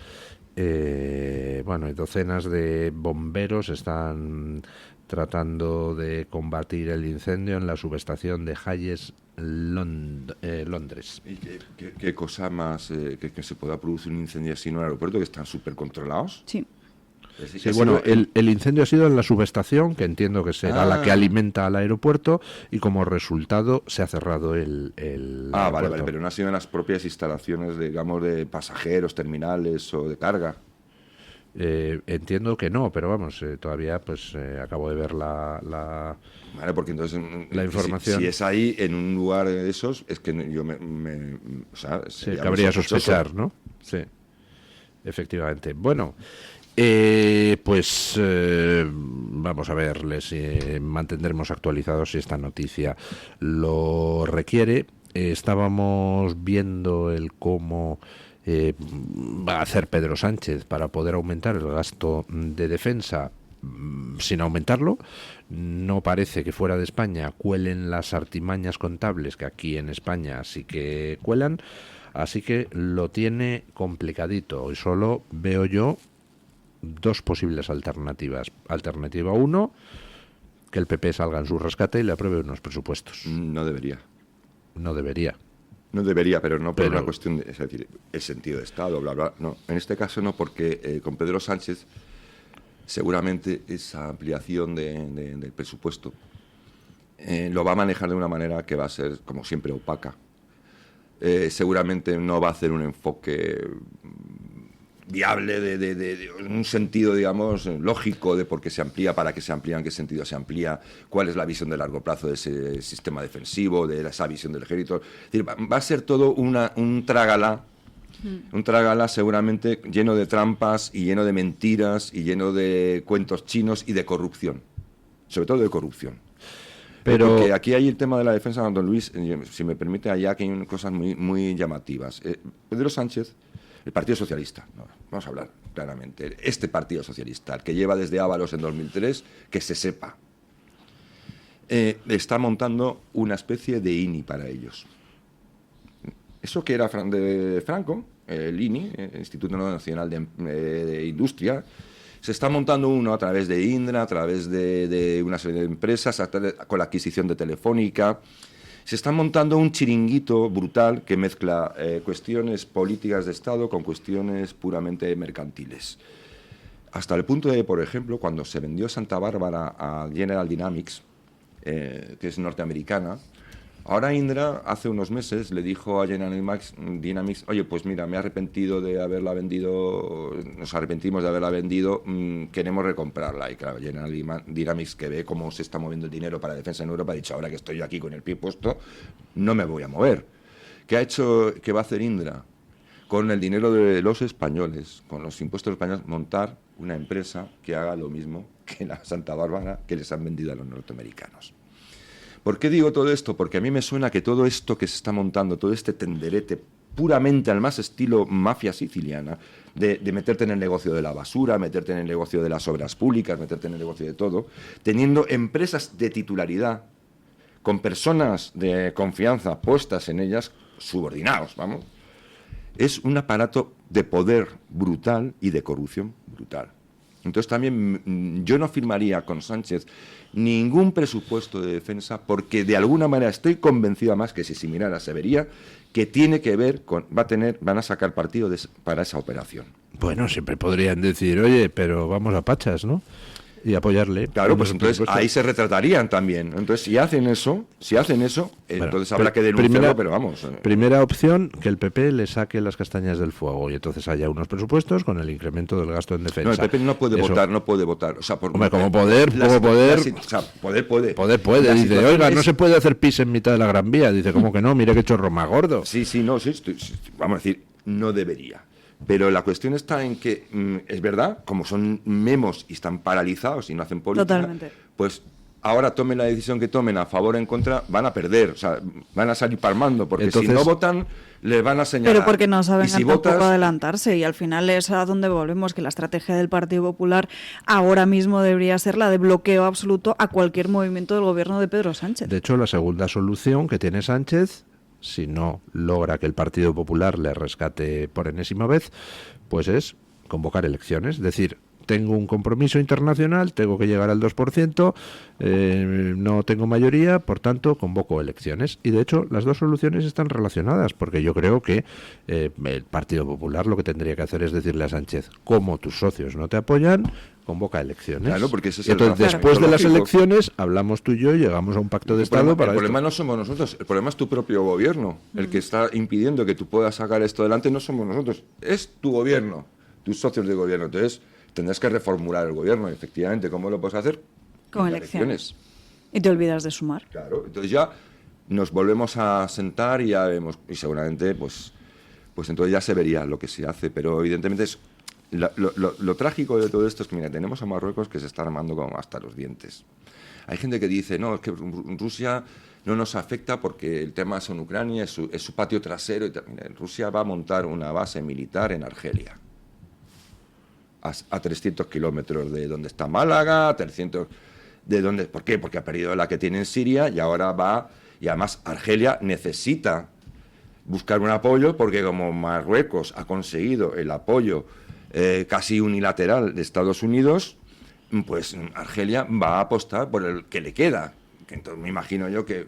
Bueno, y docenas de bomberos están tratando de combatir el incendio en la subestación de Hayes, Londres. ¿Y qué cosa más que se pueda producir un incendio así en un aeropuerto que están súper controlados? Sí. Sí, bueno, el incendio ha sido en la subestación, que entiendo que será la que alimenta al aeropuerto, y como resultado se ha cerrado el vale, pero no ha sido en las propias instalaciones, digamos, de pasajeros, terminales o de carga. Entiendo que no, pero vamos, todavía pues acabo de ver la Vale, porque entonces la información. Si es ahí, en un lugar de esos, es que yo o sea, sí, cabría sospechar, ¿no? Sí, efectivamente. Bueno, pues vamos a ver, les mantendremos actualizados si esta noticia lo requiere. Estábamos viendo el cómo va a hacer Pedro Sánchez para poder aumentar el gasto de defensa sin aumentarlo. No parece que fuera de España cuelen las artimañas contables que aquí en España sí que cuelan, así que lo tiene complicadito. Y solo veo yo dos posibles alternativas. Alternativa 1, que el PP salga en su rescate y le apruebe unos presupuestos. No debería. No debería. No debería, pero no por una cuestión de, es decir, el sentido de Estado, bla, bla. No, en este caso no, porque con Pedro Sánchez seguramente esa ampliación del presupuesto lo va a manejar de una manera que va a ser, como siempre, opaca. Seguramente no va a hacer un enfoque viable de un sentido, digamos, lógico de por qué se amplía, para qué se amplía, en qué sentido se amplía, cuál es la visión de largo plazo de ese sistema defensivo, de esa visión del ejército. Es decir, va a ser todo un trágala, un trágala seguramente lleno de trampas y lleno de mentiras y lleno de cuentos chinos y de corrupción, sobre todo de corrupción. Pero porque aquí hay el tema de la defensa, don Luis, si me permite, allá que hay cosas muy, muy llamativas. Pedro Sánchez, el Partido Socialista, vamos a hablar claramente, este Partido Socialista, el que lleva desde Ábalos en 2003, que se sepa, está montando una especie de INI para ellos. Eso que era de Franco, el INI, el Instituto Nacional de Industria, Se está montando uno a través de Indra, a través de una serie de empresas, con la adquisición de Telefónica. Se está montando un chiringuito brutal que mezcla cuestiones políticas de Estado con cuestiones puramente mercantiles. Hasta el punto de, por ejemplo, cuando se vendió Santa Bárbara a General Dynamics, que es norteamericana, ahora Indra, hace unos meses, le dijo a General Dynamics, oye, pues mira, me he arrepentido de haberla vendido, nos arrepentimos de haberla vendido, queremos recomprarla. Y claro, General Dynamics, que ve cómo se está moviendo el dinero para defensa en Europa, ha dicho, ahora que estoy yo aquí con el pie puesto, no me voy a mover. ¿Qué va a hacer Indra? Con el dinero de los españoles, con los impuestos españoles, montar una empresa que haga lo mismo que la Santa Bárbara que les han vendido a los norteamericanos. ¿Por qué digo todo esto? Porque a mí me suena que todo esto que se está montando, todo este tenderete puramente al más estilo mafia siciliana, de meterte en el negocio de la basura, meterte en el negocio de las obras públicas, meterte en el negocio de todo, teniendo empresas de titularidad, con personas de confianza puestas en ellas, subordinados, vamos, es un aparato de poder brutal y de corrupción brutal. Entonces también yo no firmaría con Sánchez ningún presupuesto de defensa porque de alguna manera estoy convencido, más que si se mirara se vería, que tiene que ver con, van a sacar partido para esa operación. Bueno, siempre podrían decir, oye, pero vamos a pachas, ¿no? Y apoyarle. Claro, pues entonces ahí se retratarían también. Entonces, si hacen eso, bueno, entonces habrá que denunciarlo, pero vamos. Primera opción, que el PP le saque las castañas del fuego y entonces haya unos presupuestos con el incremento del gasto en defensa. No, el PP no puede votar. O sea, hombre, como poder, poder puede. Dice, oiga, no se puede hacer pis en mitad de la Gran Vía. Dice, ¿cómo que no? Mire qué chorro más gordo. Sí, vamos a decir, no debería. Pero la cuestión está en que, es verdad, como son memos y están paralizados y no hacen política, totalmente, pues ahora tomen la decisión que tomen, a favor o en contra, van a perder, o sea, van a salir palmando, porque entonces, si no votan, les van a señalar. Pero porque no saben si tampoco adelantarse, y al final es a donde volvemos, que la estrategia del Partido Popular ahora mismo debería ser la de bloqueo absoluto a cualquier movimiento del gobierno de Pedro Sánchez. De hecho, la segunda solución que tiene Sánchez, si no logra que el Partido Popular le rescate por enésima vez, pues es convocar elecciones. Es decir, tengo un compromiso internacional, tengo que llegar al 2%, no tengo mayoría, por tanto, convoco elecciones. Y de hecho, las dos soluciones están relacionadas, porque yo creo que el Partido Popular lo que tendría que hacer es decirle a Sánchez, como tus socios no te apoyan, convoca elecciones. Claro, porque ese es entonces, después de las elecciones, hablamos tú y yo, llegamos a un pacto de Estado para el problema no somos nosotros, el problema es tu propio gobierno. El que está impidiendo que tú puedas sacar esto adelante no somos nosotros, es tu gobierno, tus socios de gobierno. Entonces, tendrás que reformular el gobierno, efectivamente. ¿Cómo lo puedes hacer? Con elecciones. Y te olvidas de sumar. Claro, entonces ya nos volvemos a sentar y ya vemos, y seguramente, pues entonces ya se vería lo que se hace, pero evidentemente es... Lo trágico de todo esto es que, mira, tenemos a Marruecos que se está armando como hasta los dientes. Hay gente que dice, no, es que Rusia no nos afecta porque el tema es en Ucrania, es su patio trasero. Mira, Rusia va a montar una base militar en Argelia, a 300 kilómetros de donde está Málaga, 300... ¿De dónde? ¿Por qué? Porque ha perdido la que tiene en Siria y ahora va... Y además Argelia necesita buscar un apoyo porque como Marruecos ha conseguido el apoyo casi unilateral de Estados Unidos, pues Argelia va a apostar por el que le queda. Entonces me imagino yo que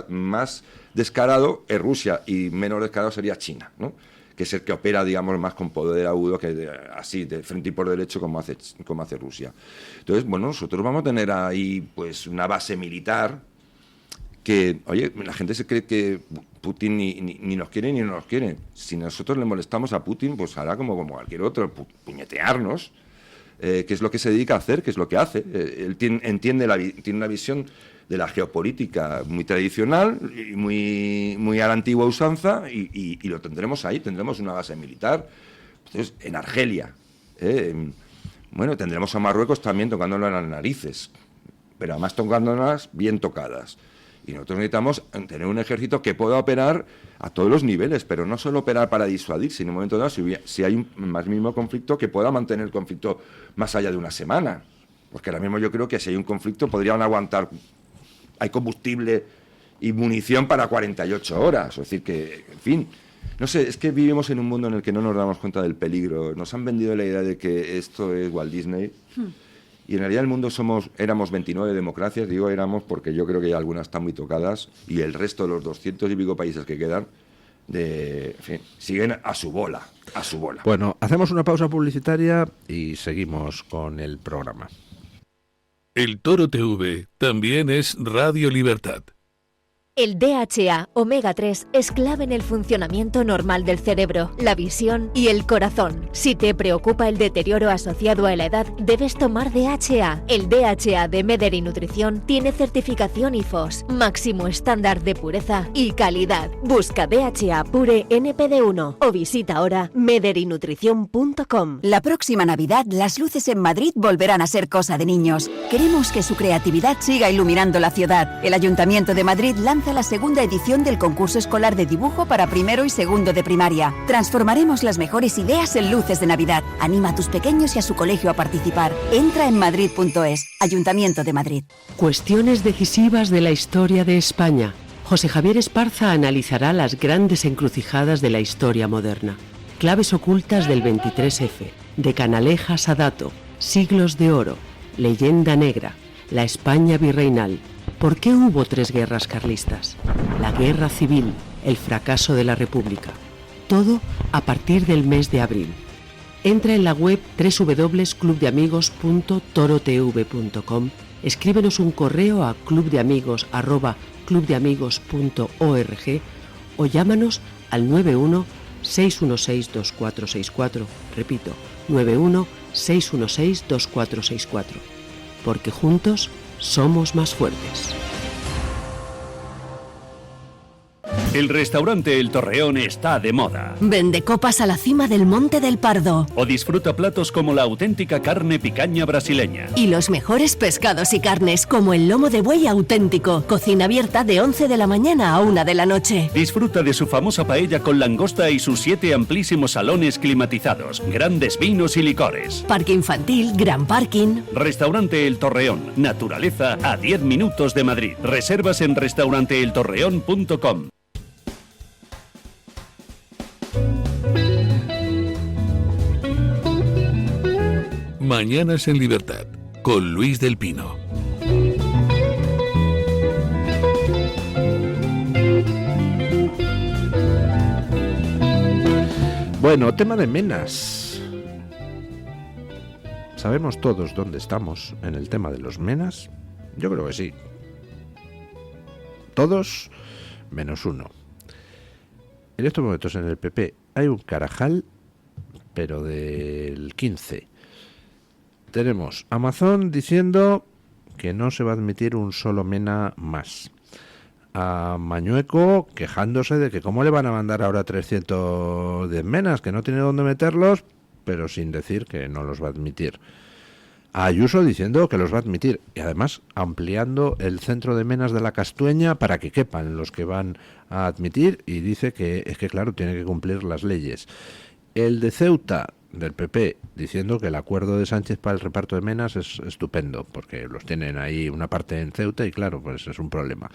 más descarado es Rusia y menos descarado sería China, ¿no? Que es el que opera, digamos, más con poder agudo, que así, de frente y por derecho, como hace Rusia. Entonces, bueno, nosotros vamos a tener ahí pues una base militar que, oye, la gente se cree que Putin ni nos quiere ni no nos quiere. Si nosotros le molestamos a Putin, pues hará como cualquier otro, puñetearnos, que es lo que se dedica a hacer, que es lo que hace. Él tiene una visión de la geopolítica muy tradicional y muy a la antigua usanza, y lo tendremos ahí, tendremos una base militar. Entonces, en Argelia, bueno, tendremos a Marruecos también tocándonos las narices, pero además tocándonos bien tocadas. Y nosotros necesitamos tener un ejército que pueda operar a todos los niveles, pero no solo operar para disuadir, sino en un momento dado, si hay un más mínimo conflicto, que pueda mantener el conflicto más allá de una semana. Porque ahora mismo yo creo que si hay un conflicto podrían aguantar, hay combustible y munición para 48 horas. Es decir, que, en fin, No sé, es que vivimos en un mundo en el que no nos damos cuenta del peligro. Nos han vendido la idea de que esto es Walt Disney. Y en realidad el mundo éramos 29 democracias, digo éramos porque yo creo que ya algunas están muy tocadas y el resto de los 200 y pico países que quedan en fin, siguen a su bola. Bueno, hacemos una pausa publicitaria y seguimos con el programa. El Toro TV también es Radio Libertad. El DHA omega 3 es clave en el funcionamiento normal del cerebro, la visión y el corazón. Si te preocupa el deterioro asociado a la edad, debes tomar DHA. El DHA de Mederi Nutrición tiene certificación IFOS, máximo estándar de pureza y calidad. Busca DHA Pure NPD1 o visita ahora mederinutrición.com. La próxima Navidad, las luces en Madrid volverán a ser cosa de niños. Queremos que su creatividad siga iluminando la ciudad. El Ayuntamiento de Madrid lanza la segunda edición del concurso escolar de dibujo para primero y segundo de primaria. Transformaremos las mejores ideas en luces de Navidad. Anima a tus pequeños y a su colegio a participar. Entra en madrid.es. Ayuntamiento de Madrid. Cuestiones decisivas de la historia de España. José Javier Esparza analizará las grandes encrucijadas de la historia moderna. Claves ocultas del 23F, de Canalejas a Dato, Siglos de Oro, Leyenda Negra, la España virreinal. ¿Por qué hubo 3 guerras carlistas? La guerra civil, el fracaso de la República. Todo a partir del mes de abril. Entra en la web www.clubdeamigos.torotv.com, escríbenos un correo a clubdeamigos@clubdeamigos.org o llámanos al 91 616 2464. Repito, 91 616 2464. Porque juntos somos más fuertes. El restaurante El Torreón está de moda. Vende copas a la cima del Monte del Pardo. O disfruta platos como la auténtica carne picaña brasileña. Y los mejores pescados y carnes, como el lomo de buey auténtico. Cocina abierta de 11 de la mañana a 1 de la noche. Disfruta de su famosa paella con langosta y sus 7 amplísimos salones climatizados, grandes vinos y licores. Parque infantil, gran parking. Restaurante El Torreón. Naturaleza a 10 minutos de Madrid. Reservas en restauranteeltorreón.com. Mañanas en Libertad, con Luis del Pino. Bueno, tema de menas. ¿Sabemos todos dónde estamos en el tema de los menas? Yo creo que sí. Todos menos uno. En estos momentos en el PP hay un carajal, pero del 15. Tenemos Amazon diciendo que no se va a admitir un solo mena más. A Mañueco quejándose de que cómo le van a mandar ahora 310 menas, que no tiene dónde meterlos, pero sin decir que no los va a admitir. A Ayuso diciendo que los va a admitir y además ampliando el centro de menas de la Castueña para que quepan los que van a admitir, y dice que es que claro, tiene que cumplir las leyes. El de Ceuta, del PP, diciendo que el acuerdo de Sánchez para el reparto de menas es estupendo, porque los tienen ahí una parte en Ceuta y claro, pues es un problema.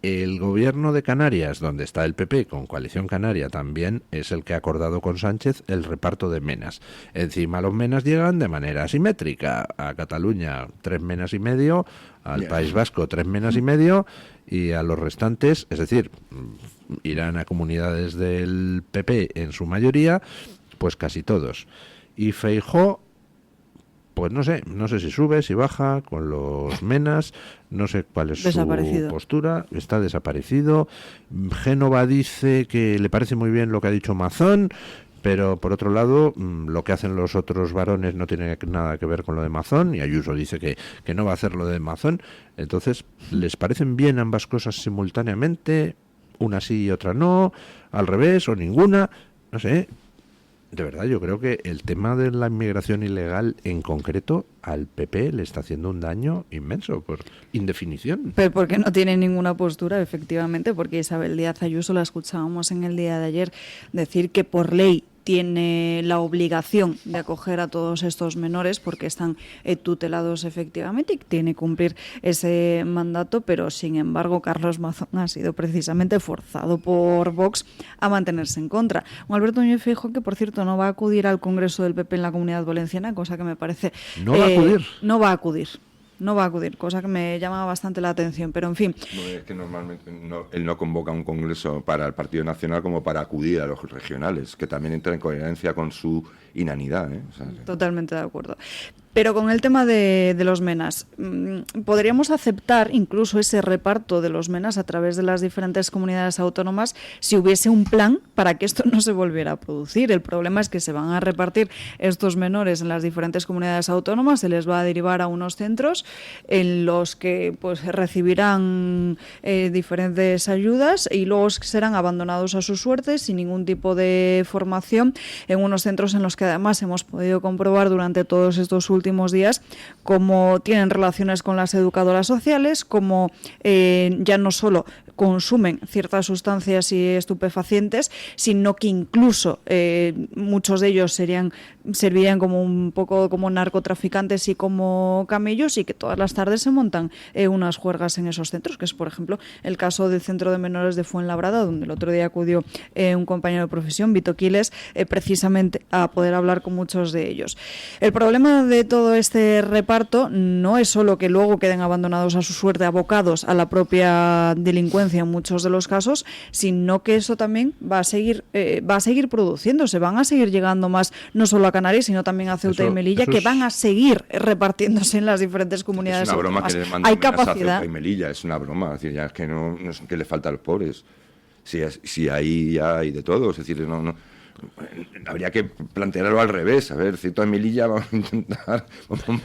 El gobierno de Canarias, donde está el PP con Coalición Canaria, también es el que ha acordado con Sánchez el reparto de menas. Encima los menas llegan de manera asimétrica. A Cataluña 3 menas y medio, al País Vasco 3 menas y medio, y a los restantes, es decir, irán a comunidades del PP en su mayoría, pues casi todos. Y Feijóo, pues no sé si sube, si baja con los menas, no sé cuál es su postura, está desaparecido. Génova dice que le parece muy bien lo que ha dicho Mazón, pero por otro lado, lo que hacen los otros varones no tiene nada que ver con lo de Mazón, y Ayuso dice que no va a hacer lo de Mazón. Entonces, ¿les parecen bien ambas cosas simultáneamente? Una sí y otra no, al revés o ninguna, no sé. De verdad, yo creo que el tema de la inmigración ilegal en concreto al PP le está haciendo un daño inmenso, por indefinición. Pero porque no tiene ninguna postura, efectivamente, porque Isabel Díaz Ayuso, la escuchábamos en el día de ayer, decir que por ley tiene la obligación de acoger a todos estos menores porque están tutelados efectivamente y tiene que cumplir ese mandato, pero sin embargo Carlos Mazón ha sido precisamente forzado por Vox a mantenerse en contra. Un Alberto Núñez Feijóo que, por cierto, no va a acudir al Congreso del PP en la Comunidad Valenciana, cosa que me parece... ¿No va a acudir? No va a acudir, cosa que me llama bastante la atención, pero en fin. Bueno, es que normalmente él no convoca un congreso para el Partido Nacional como para acudir a los regionales, que también entra en coherencia con su inanidad, ¿eh? O sea, Totalmente de acuerdo. Pero con el tema de los MENAs, podríamos aceptar incluso ese reparto de los MENAs a través de las diferentes comunidades autónomas si hubiese un plan para que esto no se volviera a producir. El problema es que se van a repartir estos menores en las diferentes comunidades autónomas, se les va a derivar a unos centros en los que pues recibirán diferentes ayudas y luego serán abandonados a su suerte sin ningún tipo de formación en unos centros en los que además hemos podido comprobar durante todos estos últimos días cómo tienen relaciones con las educadoras sociales, cómo ya no solo consumen ciertas sustancias y estupefacientes, sino que incluso muchos de ellos servirían como un poco como narcotraficantes y como camellos, y que todas las tardes se montan unas juergas en esos centros, que es, por ejemplo, el caso del Centro de Menores de Fuenlabrada, donde el otro día acudió un compañero de profesión, Vito Quiles, precisamente a poder hablar con muchos de ellos. El problema de todo este reparto no es solo que luego queden abandonados a su suerte, abocados a la propia delincuencia en muchos de los casos, sino que eso también va a seguir produciéndose, van a seguir llegando más no solo a Canarias, sino también a Ceuta y Melilla, que van a seguir repartiéndose en las diferentes comunidades. Es una broma autónomas. que le mandan Hay a capacidad. Ceuta y Melilla, es una broma, es decir, ya es que no es que le falta a los pobres. Si ahí ya hay de todo, es decir, no habría que plantearlo al revés. A ver, Ceuta y Melilla vamos a intentar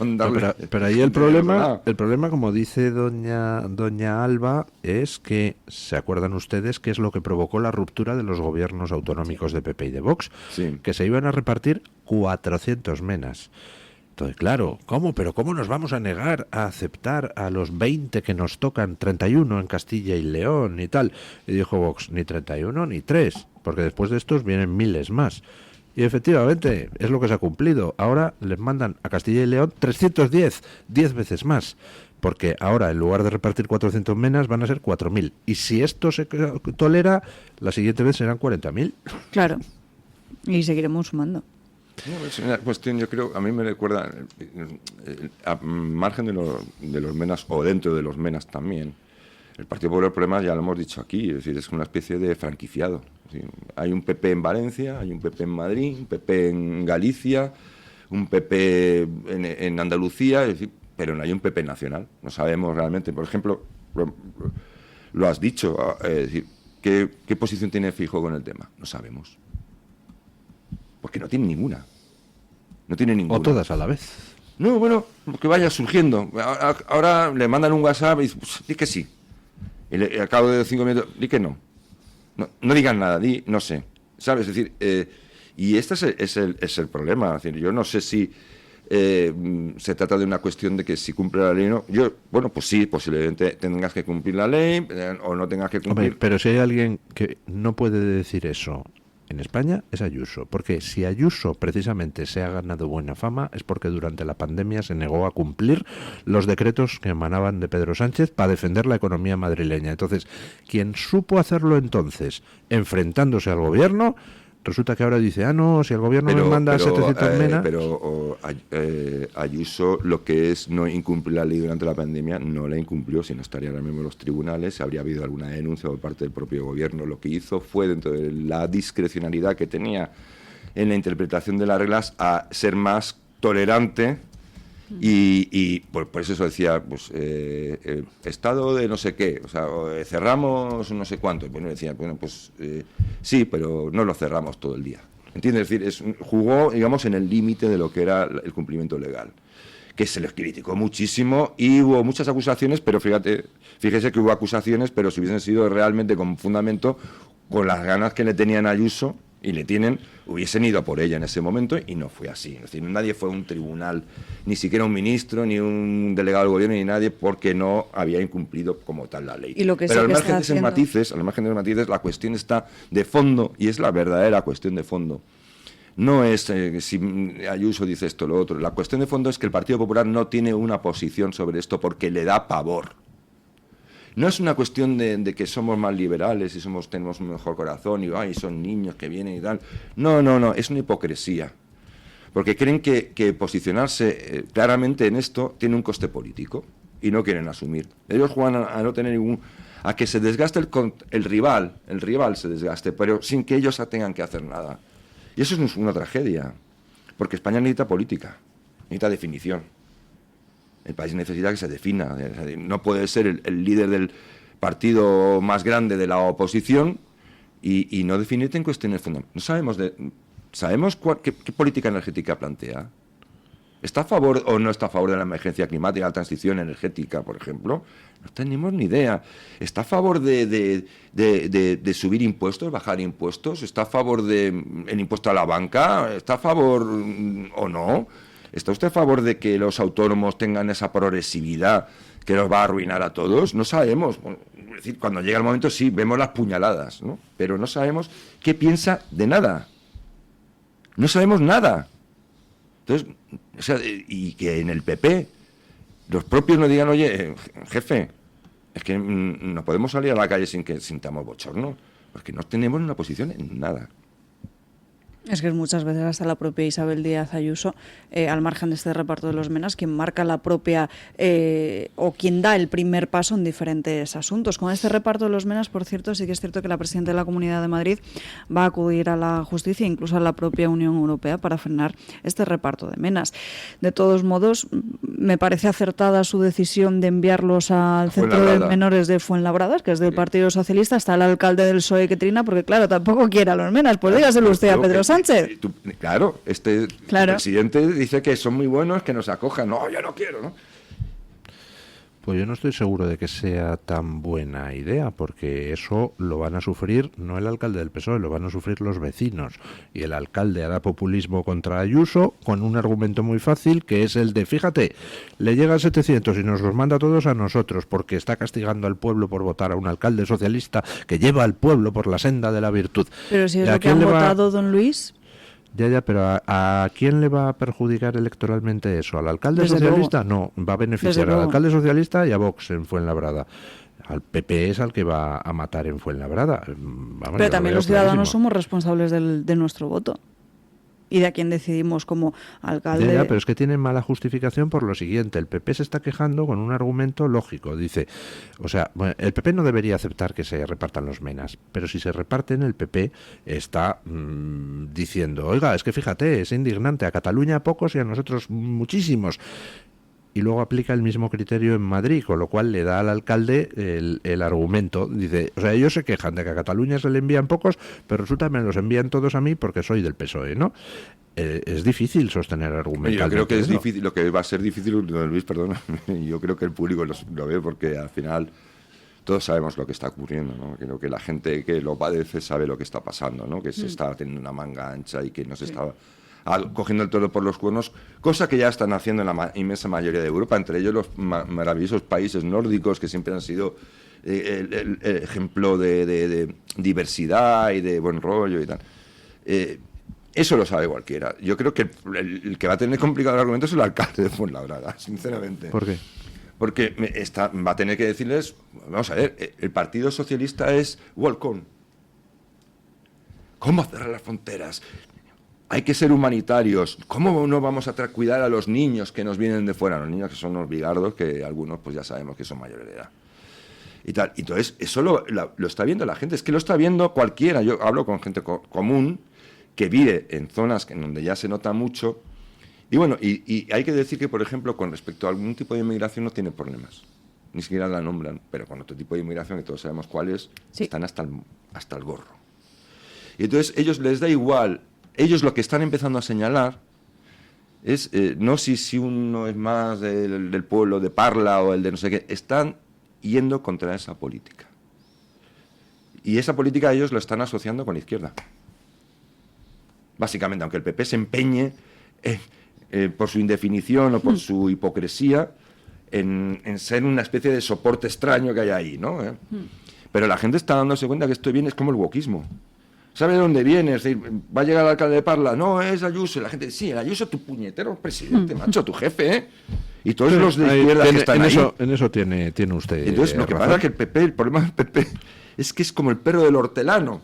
mandarle. Pero ahí el problema, como dice doña Alba, es que se acuerdan ustedes que es lo que provocó la ruptura de los gobiernos autonómicos de PP y de Vox, que se iban a repartir 400 menas. Entonces, claro, ¿Pero cómo nos vamos a negar a aceptar a los 20 que nos tocan, 31 en Castilla y León y tal? Y dijo Vox, ni 31 ni 3, porque después de estos vienen miles más. Y efectivamente, es lo que se ha cumplido. Ahora les mandan a Castilla y León 310, 10 veces más. Porque ahora, en lugar de repartir 400 menas, van a ser 4.000. Y si esto se tolera, la siguiente vez serán 40.000. Claro. Y seguiremos sumando. No, es una cuestión, yo creo, a mí me recuerda, a margen de los MENAs, o dentro de los MENAs también, el Partido Popular, el problema ya lo hemos dicho aquí, es decir, es una especie de franquiciado. Es decir, hay un PP en Valencia, hay un PP en Madrid, un PP en Galicia, un PP en Andalucía, es decir, pero no hay un PP nacional. No sabemos realmente, por ejemplo, lo has dicho, es decir, ¿qué posición tiene Feijóo con el tema? No sabemos. Porque no tiene ninguna. No tiene ninguna. O todas a la vez. No, bueno, que vaya surgiendo. Ahora le mandan un WhatsApp y dice, pues, di que sí. Y al cabo de 5 minutos, di que no. No digan nada, di no sé. ¿Sabes? Es decir, y este es el problema. Es decir, yo no sé si se trata de una cuestión de que si cumple la ley o no. Bueno, pues sí, posiblemente tengas que cumplir la ley o no tengas que cumplir. Hombre, pero si hay alguien que no puede decir eso en España, es Ayuso, porque si Ayuso precisamente se ha ganado buena fama es porque durante la pandemia se negó a cumplir los decretos que emanaban de Pedro Sánchez para defender la economía madrileña. Entonces, quien supo hacerlo entonces, enfrentándose al gobierno, resulta que ahora dice, no, si el gobierno me manda 700 menas... Pero Ayuso, lo que es no incumplir la ley durante la pandemia, no la incumplió, si no estaría ahora mismo en los tribunales, habría habido alguna denuncia por parte del propio gobierno. Lo que hizo fue, dentro de la discrecionalidad que tenía en la interpretación de las reglas, a ser más tolerante y por eso decía, pues, estado de no sé qué, o sea, cerramos no sé cuánto. Bueno, decía, bueno, pues sí, pero no lo cerramos todo el día. ¿Entiendes? Es decir, jugó, digamos, en el límite de lo que era el cumplimiento legal, que se les criticó muchísimo y hubo muchas acusaciones, pero fíjese que hubo acusaciones, pero si hubiesen sido realmente con fundamento, con las ganas que le tenían a Ayuso, y le tienen, hubiesen ido por ella en ese momento, y no fue así. Es decir, nadie fue a un tribunal, ni siquiera un ministro, ni un delegado del gobierno, ni nadie, porque no había incumplido como tal la ley. Y lo que pero sí al que margen está de esos matices, la cuestión está de fondo, y es la verdadera cuestión de fondo. no es si Ayuso dice esto o lo otro. La cuestión de fondo es que el Partido Popular no tiene una posición sobre esto porque le da pavor. No es una cuestión de que somos más liberales y tenemos un mejor corazón y son niños que vienen y tal. No, es una hipocresía. Porque creen que posicionarse claramente en esto tiene un coste político y no quieren asumir. Ellos juegan a no tener a que se desgaste el rival se desgaste, pero sin que ellos tengan que hacer nada. Y eso es una tragedia, porque España necesita política, necesita definición. El país necesita que se defina. No puede ser el líder del partido más grande de la oposición y no definirte en cuestiones fundamentales. ¿Sabemos qué política energética plantea? ¿Está a favor o no está a favor de la emergencia climática, la transición energética, por ejemplo? No tenemos ni idea. ¿Está a favor de subir impuestos, bajar impuestos? ¿Está a favor del impuesto a la banca? ¿Está a favor o no? ¿Está usted a favor de que los autónomos tengan esa progresividad que nos va a arruinar a todos? No sabemos. Es decir, cuando llega el momento sí, vemos las puñaladas, ¿no? Pero no sabemos qué piensa de nada. No sabemos nada. Entonces, y que en el PP los propios nos digan, oye, jefe, es que no podemos salir a la calle sin que sintamos bochorno, porque no tenemos una posición en nada. Es que muchas veces hasta la propia Isabel Díaz Ayuso, al margen de este reparto de los menas, quien marca la propia o quien da el primer paso en diferentes asuntos. Con este reparto de los menas, por cierto, sí que es cierto que la presidenta de la Comunidad de Madrid va a acudir a la justicia, incluso a la propia Unión Europea, para frenar este reparto de menas. De todos modos, me parece acertada su decisión de enviarlos al Centro de Menores de Fuenlabrada, que es del Partido Socialista. Está el alcalde del PSOE que trina, porque claro, tampoco quiere a los menas. Pues dígaselo usted a Pedro Sánchez. Claro, el presidente dice que son muy buenos, que nos acojan. No, yo no quiero, ¿no? Pues yo no estoy seguro de que sea tan buena idea, porque eso lo van a sufrir no el alcalde del PSOE, lo van a sufrir los vecinos. Y el alcalde hará populismo contra Ayuso con un argumento muy fácil, que es el de, fíjate, le llegan 700 y nos los manda todos a nosotros, porque está castigando al pueblo por votar a un alcalde socialista que lleva al pueblo por la senda de la virtud. Pero si es lo que han votado, don Luis... Ya, pero ¿a quién le va a perjudicar electoralmente eso? ¿Al alcalde socialista? No, va a beneficiar al alcalde socialista y a Vox en Fuenlabrada. Al PP es al que va a matar en Fuenlabrada. Vamos, pero también los ciudadanos somos responsables de nuestro voto. Y de a quién decidimos como alcalde. Ya, pero es que tienen mala justificación por lo siguiente. El PP se está quejando con un argumento lógico. Dice, o sea, bueno, el PP no debería aceptar que se repartan los menas, pero si se reparten, el PP está diciendo, oiga, es que fíjate, es indignante, a Cataluña pocos y a nosotros muchísimos. Y luego aplica el mismo criterio en Madrid, con lo cual le da al alcalde el argumento. Dice, o sea, ellos se quejan de que a Cataluña se le envían pocos, pero resulta que me los envían todos a mí porque soy del PSOE, ¿no? Es difícil sostener argumentos. Yo creo que es difícil, lo que va a ser difícil, don Luis, perdona, yo creo que el público lo ve porque al final todos sabemos lo que está ocurriendo, ¿no? Creo que la gente que lo padece sabe lo que está pasando, ¿no? Que se está teniendo una manga ancha y que no se está cogiendo el toro por los cuernos, cosa que ya están haciendo en la inmensa mayoría de Europa, entre ellos los maravillosos países nórdicos que siempre han sido el ejemplo de diversidad y de buen rollo y tal. Eso lo sabe cualquiera. Yo creo que el que va a tener complicado el argumento es el alcalde de Fuenlabrada, sinceramente. ¿Por qué? Porque va a tener que decirles, vamos a ver, el Partido Socialista es walk on. ¿Cómo cerrar las fronteras? Hay que ser humanitarios. ¿Cómo no vamos a cuidar a los niños que nos vienen de fuera? Los niños que son unos bigardos, que algunos pues ya sabemos que son mayores de edad. Y tal. Entonces, eso lo está viendo la gente. Es que lo está viendo cualquiera. Yo hablo con gente común que vive en zonas en donde ya se nota mucho. Y bueno, y hay que decir que, por ejemplo, con respecto a algún tipo de inmigración no tiene problemas. Ni siquiera la nombran. Pero con otro tipo de inmigración, que todos sabemos cuál es, sí, están hasta el gorro. Y entonces, ellos les da igual. Ellos lo que están empezando a señalar es, no si uno es más del pueblo de Parla o el de no sé qué, están yendo contra esa política. Y esa política ellos lo están asociando con la izquierda. Básicamente, aunque el PP se empeñe por su indefinición o por su hipocresía en ser una especie de soporte extraño que hay ahí, ¿no? Pero la gente está dándose cuenta que esto viene, es como el wokismo. ¿Sabe de dónde viene? Es decir, ¿va a llegar el alcalde de Parla? No, es Ayuso. Y la gente, sí, el Ayuso, tu puñetero presidente, macho, tu jefe, ¿eh? Y todos los de izquierda que están ahí. En eso tiene usted. Entonces, lo que pasa es que el problema del PP es que es como el perro del hortelano.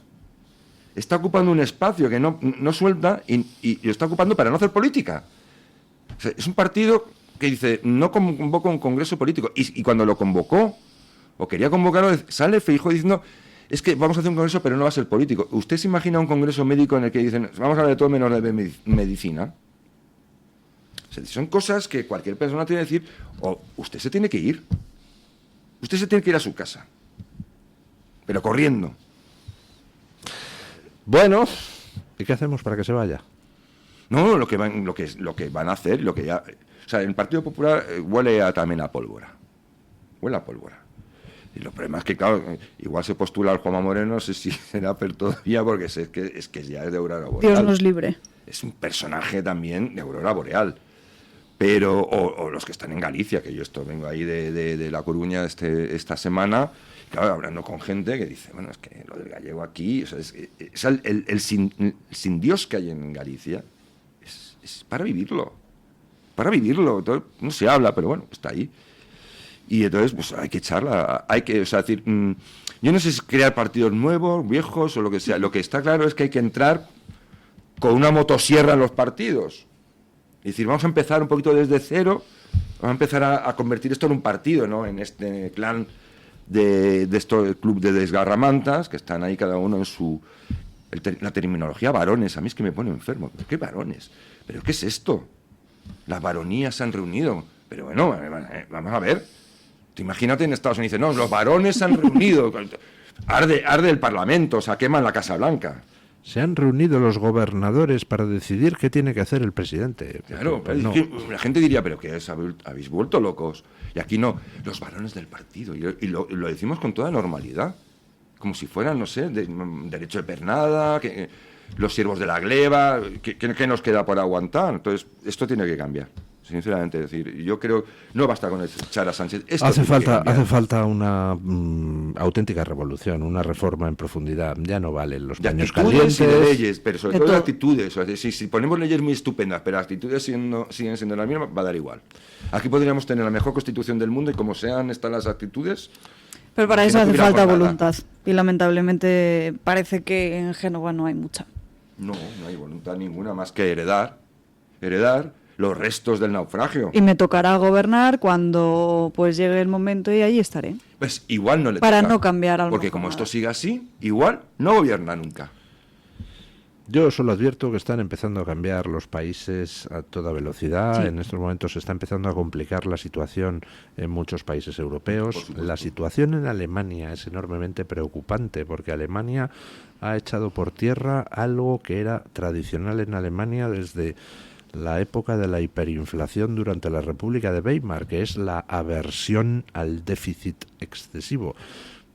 Está ocupando un espacio que no suelta y lo está ocupando para no hacer política. O sea, es un partido que dice, no convoco un congreso político. Y cuando lo convocó, o quería convocarlo, sale Feijóo diciendo, es que vamos a hacer un congreso, pero no va a ser político. ¿Usted se imagina un congreso médico en el que dicen, vamos a hablar de todo menos de medicina? O sea, son cosas que cualquier persona tiene que decir, o usted se tiene que ir. Usted se tiene que ir a su casa. Pero corriendo. Bueno, ¿y qué hacemos para que se vaya? No, lo que van a hacer, lo que ya... O sea, el Partido Popular huele también a pólvora. Huele a pólvora. Y los problemas es que, claro, igual se postula al Juanma Moreno, no sé si será per todavía, porque es que ya es de Aurora Boreal. Dios nos libre. Es un personaje también de Aurora Boreal. Pero, o los que están en Galicia, que yo vengo ahí de La Coruña esta semana, claro, hablando con gente que dice, bueno, es que lo del gallego aquí, o sea, es el sin Dios que hay en Galicia, es para vivirlo. Para vivirlo. Entonces, no se habla, pero bueno, está ahí. Y entonces, pues hay que echarla, o sea, decir, yo no sé si crear partidos nuevos, viejos o lo que sea. Lo que está claro es que hay que entrar con una motosierra en los partidos. Es decir, vamos a empezar un poquito desde cero, vamos a empezar a convertir esto en un partido, ¿no? En este clan de estos club de desgarramantas, que están ahí cada uno en su... La terminología varones, a mí es que me pone enfermo. ¿Qué varones? ¿Pero qué es esto? Las varonías se han reunido. Pero bueno, vamos a ver. Tú imagínate en Estados Unidos, no, los varones se han reunido. Arde el Parlamento, o sea, queman la Casa Blanca. Se han reunido los gobernadores para decidir qué tiene que hacer el presidente. Claro, pues no. La gente diría, pero ¿qué es? ¿Habéis vuelto locos? Y aquí no, los varones del partido. Y lo decimos con toda normalidad. Como si fueran, no sé, derecho de pernada, los siervos de la gleba, ¿qué nos queda por aguantar? Entonces, esto tiene que cambiar. Sinceramente, es decir, yo creo no basta con echar a Sánchez. Hace falta una auténtica revolución, una reforma en profundidad. Ya no valen los paños calientes. Y de leyes, pero sobre todo de actitudes. O sea, si ponemos leyes muy estupendas, pero las actitudes siguen siendo las mismas, va a dar igual. Aquí podríamos tener la mejor constitución del mundo y como sean estas las actitudes. Pero para eso hace falta voluntad. Y lamentablemente parece que en Génova no hay mucha. No hay voluntad ninguna más que heredar los restos del naufragio. Y me tocará gobernar cuando pues llegue el momento y ahí estaré. Pues igual no le para toca. No cambiar algo. Porque como esto sigue así, igual no gobierna nunca. Yo solo advierto que están empezando a cambiar los países a toda velocidad. Sí. En estos momentos se está empezando a complicar la situación en muchos países europeos. La situación en Alemania es enormemente preocupante porque Alemania ha echado por tierra algo que era tradicional en Alemania desde la época de la hiperinflación durante la República de Weimar, que es la aversión al déficit excesivo.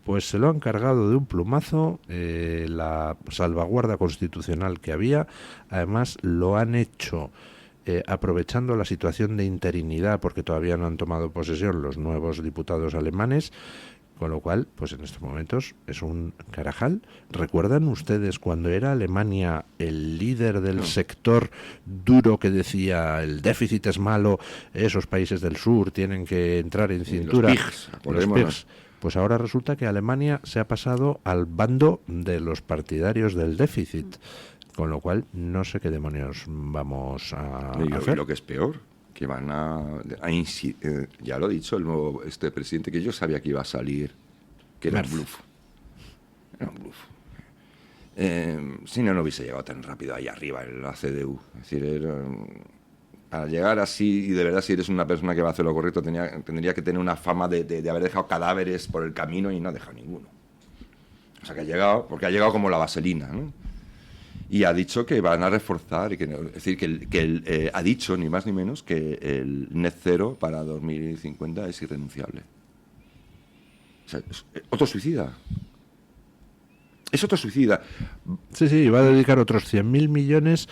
Pues se lo han cargado de un plumazo, la salvaguarda constitucional que había. Además lo han hecho aprovechando la situación de interinidad, porque todavía no han tomado posesión los nuevos diputados alemanes, con lo cual, pues en estos momentos es un carajal. ¿Recuerdan ustedes cuando era Alemania el líder del sector duro que decía el déficit es malo, esos países del sur tienen que entrar en cintura? Los PIGs. Pues ahora resulta que Alemania se ha pasado al bando de los partidarios del déficit, con lo cual no sé qué demonios vamos a hacer. Y lo que es peor, que van ya lo ha dicho el nuevo presidente, que yo sabía que iba a salir, que era un bluff. Era un bluff. Si no hubiese llegado tan rápido ahí arriba en la CDU. Es decir, para llegar así, y de verdad si eres una persona que va a hacer lo correcto, tendría que tener una fama de haber dejado cadáveres por el camino y no ha dejado ninguno. O sea que ha llegado, porque ha llegado como la vaselina, ¿no? Y ha dicho que van a reforzar, es decir, que ha dicho, ni más ni menos, que el net cero para 2050 es irrenunciable. O sea, es otro suicida. Es otro suicida. Sí, va a dedicar otros 100.000 millones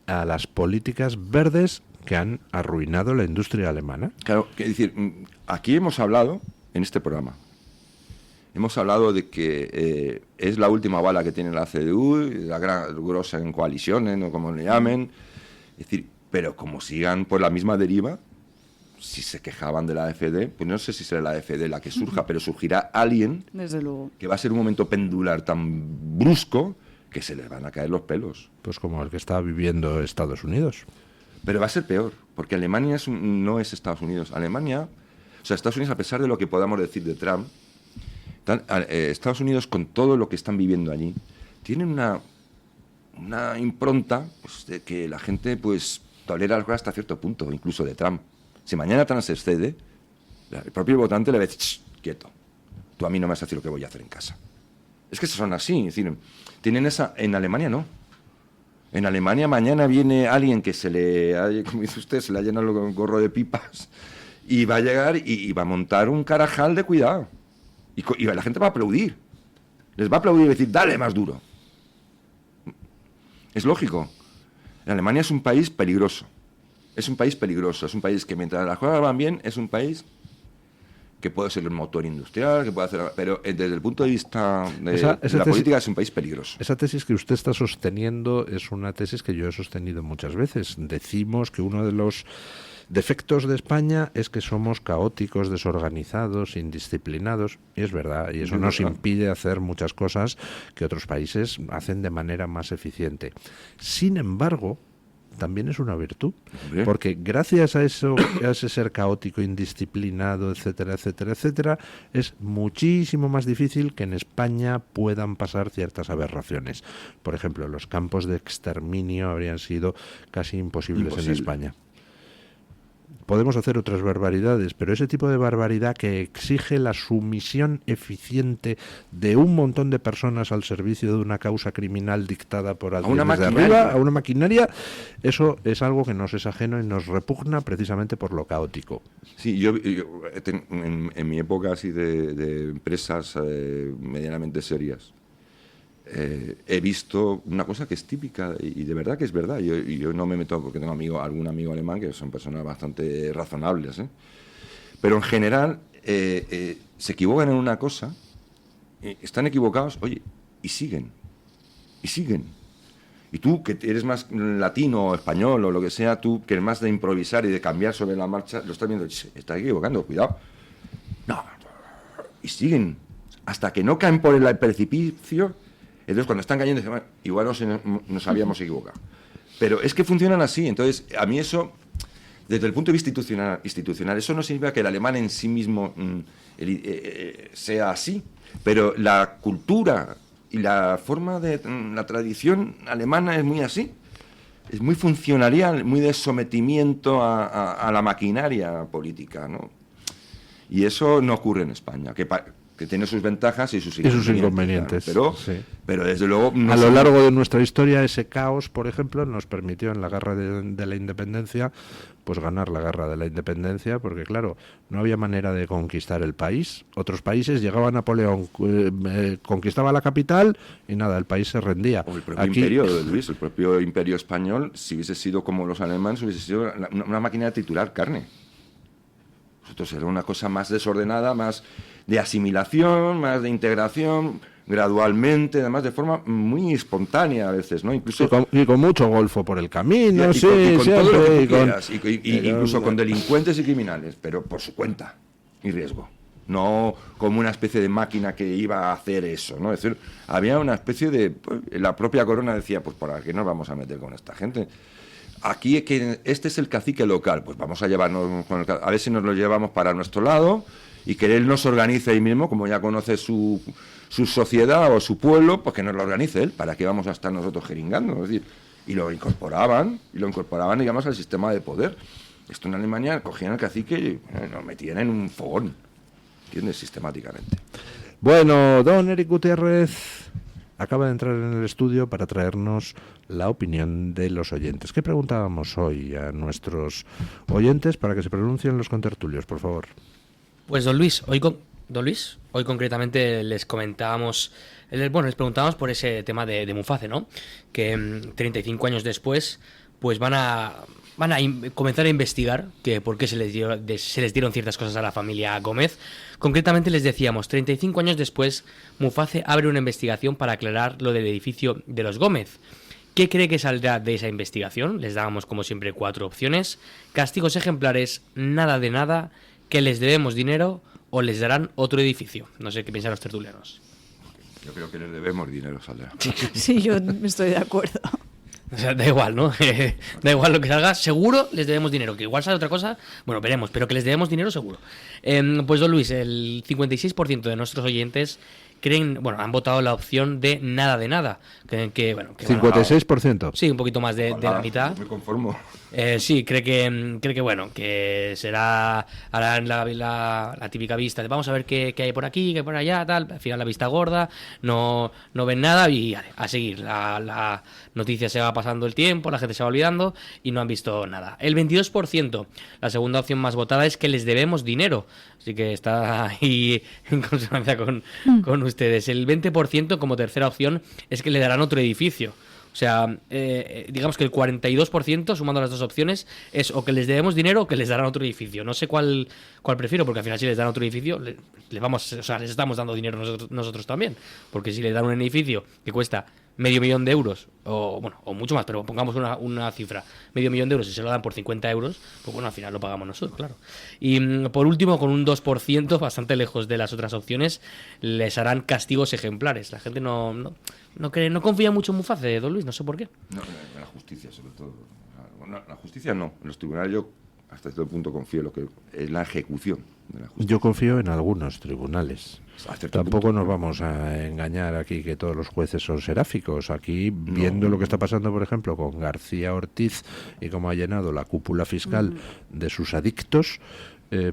a las políticas verdes que han arruinado la industria alemana. Claro, es decir, aquí hemos hablado, en este programa, hemos hablado de que es la última bala que tiene la CDU, la gran grosa en coaliciones, o como le llamen. Es decir, pero como sigan por la misma deriva, si se quejaban de la AfD, pues no sé si será la AfD la que surja, pero surgirá alguien, desde luego, que va a ser un momento pendular tan brusco que se les van a caer los pelos. Pues como el que está viviendo Estados Unidos. Pero va a ser peor, porque Alemania no es Estados Unidos. Alemania, o sea, Estados Unidos, a pesar de lo que podamos decir de Trump, Estados Unidos, con todo lo que están viviendo allí, tienen una impronta, pues, de que la gente pues tolera las cosas hasta cierto punto, incluso de Trump. Si mañana Trump se excede, el propio votante le va a decir, quieto, tú a mí no me vas a decir lo que voy a hacer en casa. Es que son así, es decir, tienen esa. En Alemania no. En Alemania mañana viene alguien que como dice usted, se le ha llenado el gorro de pipas y va a llegar y va a montar un carajal de cuidado. Y la gente va a aplaudir. Les va a aplaudir y decir, dale más duro. Es lógico. Alemania es un país peligroso. Es un país peligroso. Es un país que mientras las cosas van bien, es un país que puede ser el motor industrial, que puede hacer, pero desde el punto de vista de la política es un país peligroso. Esa tesis que usted está sosteniendo es una tesis que yo he sostenido muchas veces. Decimos que uno de los defectos de España es que somos caóticos, desorganizados, indisciplinados, y es verdad, y eso nos impide hacer muchas cosas que otros países hacen de manera más eficiente. Sin embargo, también es una virtud, porque gracias a eso, a ese ser caótico, indisciplinado, etcétera, etcétera, etcétera, es muchísimo más difícil que en España puedan pasar ciertas aberraciones. Por ejemplo, los campos de exterminio habrían sido casi imposibles en España. Podemos hacer otras barbaridades, pero ese tipo de barbaridad que exige la sumisión eficiente de un montón de personas al servicio de una causa criminal dictada por alguien desde arriba, a una maquinaria, eso es algo que nos es ajeno y nos repugna precisamente por lo caótico. Sí, yo en mi época así de empresas medianamente serias, he visto una cosa que es típica y de verdad que es verdad. Yo no me meto porque tengo algún amigo alemán que son personas bastante razonables, pero en general se equivocan en una cosa, están equivocados, oye, y siguen. Y tú, que eres más latino o español o lo que sea, tú que eres más de improvisar y de cambiar sobre la marcha, lo estás viendo, estás equivocando, cuidado. No, y siguen hasta que no caen por el precipicio. Entonces, cuando están cayendo, dicen, bueno, igual nos habíamos equivocado. Pero es que funcionan así. Entonces, a mí eso, desde el punto de vista institucional, eso no significa que el alemán en sí mismo sea así. Pero la cultura y la forma de la tradición alemana es muy así. Es muy funcionarial, muy de sometimiento a la maquinaria política, ¿no? Y eso no ocurre en España, que tiene sus ventajas y sus inconvenientes. Claro, pero desde luego a lo largo de nuestra historia ese caos, por ejemplo, nos permitió en la guerra de la independencia pues ganar la guerra de la independencia, porque claro, no había manera de conquistar el país. Otros países, llegaba Napoleón, conquistaba la capital y nada, el país se rendía. O el propio imperio, Luis, el propio imperio español, si hubiese sido como los alemanes, hubiese sido una máquina de triturar carne. Nosotros era una cosa más desordenada, más de asimilación, más de integración, gradualmente, además de forma muy espontánea a veces, ¿no? Incluso y con mucho golfo por el camino, y con todo lo que tú quieras, incluso con delincuentes y criminales, pero por su cuenta y riesgo. No como una especie de máquina que iba a hacer eso, ¿no? Es decir, había una especie de... La propia corona decía, pues ¿para qué nos vamos a meter con esta gente? Aquí es que este es el cacique local, pues vamos a llevarnos a ver si nos lo llevamos para nuestro lado y que él nos organice ahí mismo, como ya conoce su sociedad o su pueblo, pues que nos lo organice él, ¿para qué vamos a estar nosotros jeringando? Es decir, y lo incorporaban, digamos, al sistema de poder. Esto en Alemania cogían al cacique y lo metían en un fogón, ¿entiendes? Sistemáticamente. Bueno, don Eric Gutiérrez acaba de entrar en el estudio para traernos la opinión de los oyentes. ¿Qué preguntábamos hoy a nuestros oyentes para que se pronuncien los contertulios, por favor? Pues don Luis, hoy concretamente les comentábamos, les preguntábamos por ese tema de Muface, ¿no? Que 35 años después, pues van a comenzar a investigar que por qué se les dieron ciertas cosas a la familia Gómez. Concretamente les decíamos, 35 años después, Muface abre una investigación para aclarar lo del edificio de los Gómez. ¿Qué cree que saldrá de esa investigación? Les dábamos, como siempre, 4 opciones. Castigos ejemplares, nada de nada, que les debemos dinero o les darán otro edificio. No sé qué piensan los tertulianos. Yo creo que les debemos dinero, saldrá. Sí, yo estoy de acuerdo. O sea, da igual, ¿no? Da igual lo que salga, seguro les debemos dinero. Que igual sale otra cosa, bueno, veremos, pero que les debemos dinero seguro. Pues don Luis, el 56% de nuestros oyentes han votado la opción de nada de nada. Que 56%. Sí, un poquito más de la mitad. Me conformo. Sí, cree que harán la típica vista de vamos a ver qué hay por aquí, qué hay por allá, tal. Al final la vista gorda, no ven nada y a seguir. La noticia se va pasando el tiempo, la gente se va olvidando y no han visto nada. El 22%, la segunda opción más votada es que les debemos dinero. Así que está ahí en consonancia con ustedes. El 20% como tercera opción es que le darán otro edificio. O sea, digamos que el 42%, sumando las dos opciones, es o que les debemos dinero o que les darán otro edificio. No sé cuál prefiero, porque al final si les dan otro edificio, les estamos dando dinero nosotros también. Porque si les dan un edificio que cuesta $500,000 euros, o mucho más, pero pongamos una cifra, $500,000 euros y se lo dan por 50 euros, pues bueno, al final lo pagamos nosotros, claro. Y por último, con un 2%, bastante lejos de las otras opciones, les harán castigos ejemplares. La gente no confía mucho en Muface, don Luis, no sé por qué. No, en la justicia, sobre todo. La justicia no, en los tribunales yo hasta cierto punto confío en lo que es la ejecución de la justicia. Yo confío en algunos tribunales. Tampoco punto. Nos vamos a engañar aquí que todos los jueces son seráficos. Aquí, viendo lo que está pasando, por ejemplo, con García Ortiz y cómo ha llenado la cúpula fiscal de sus adictos,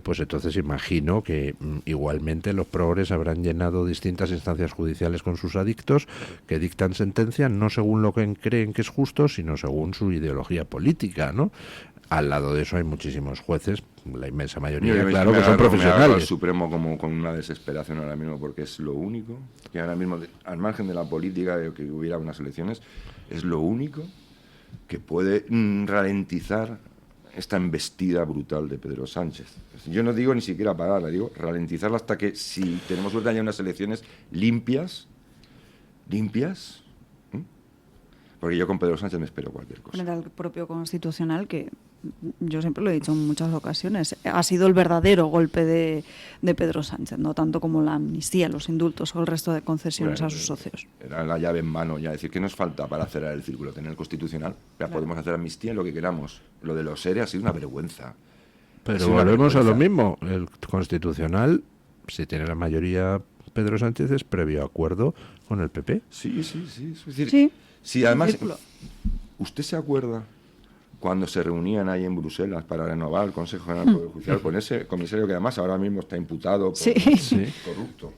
pues entonces imagino que igualmente los progres habrán llenado distintas instancias judiciales con sus adictos que dictan sentencia no según lo que creen que es justo, sino según su ideología política, ¿no? Al lado de eso hay muchísimos jueces, la inmensa mayoría, claro, que son profesionales. El Supremo como con una desesperación ahora mismo, porque es lo único que ahora mismo, al margen de la política, de que hubiera unas elecciones, es lo único que puede ralentizar esta embestida brutal de Pedro Sánchez. Yo no digo ni siquiera pararla, digo ralentizarla hasta que, si tenemos suerte, haya unas elecciones limpias, porque yo con Pedro Sánchez me espero cualquier cosa. Era el propio Constitucional, que yo siempre lo he dicho en muchas ocasiones, ha sido el verdadero golpe de Pedro Sánchez, no tanto como la amnistía, los indultos o el resto de concesiones a sus socios. Era la llave en mano, ya decir, ¿qué nos falta para cerrar el círculo? Tener el Constitucional, ya podemos hacer amnistía en lo que queramos. Lo de los ERE ha sido una vergüenza. Pero volvemos a lo mismo, el Constitucional, si tiene la mayoría Pedro Sánchez, es previo acuerdo con el PP. Sí. Es decir, sí, además, ¿usted se acuerda cuando se reunían ahí en Bruselas para renovar el Consejo General del Poder Judicial con ese comisario que además ahora mismo está imputado por corrupto?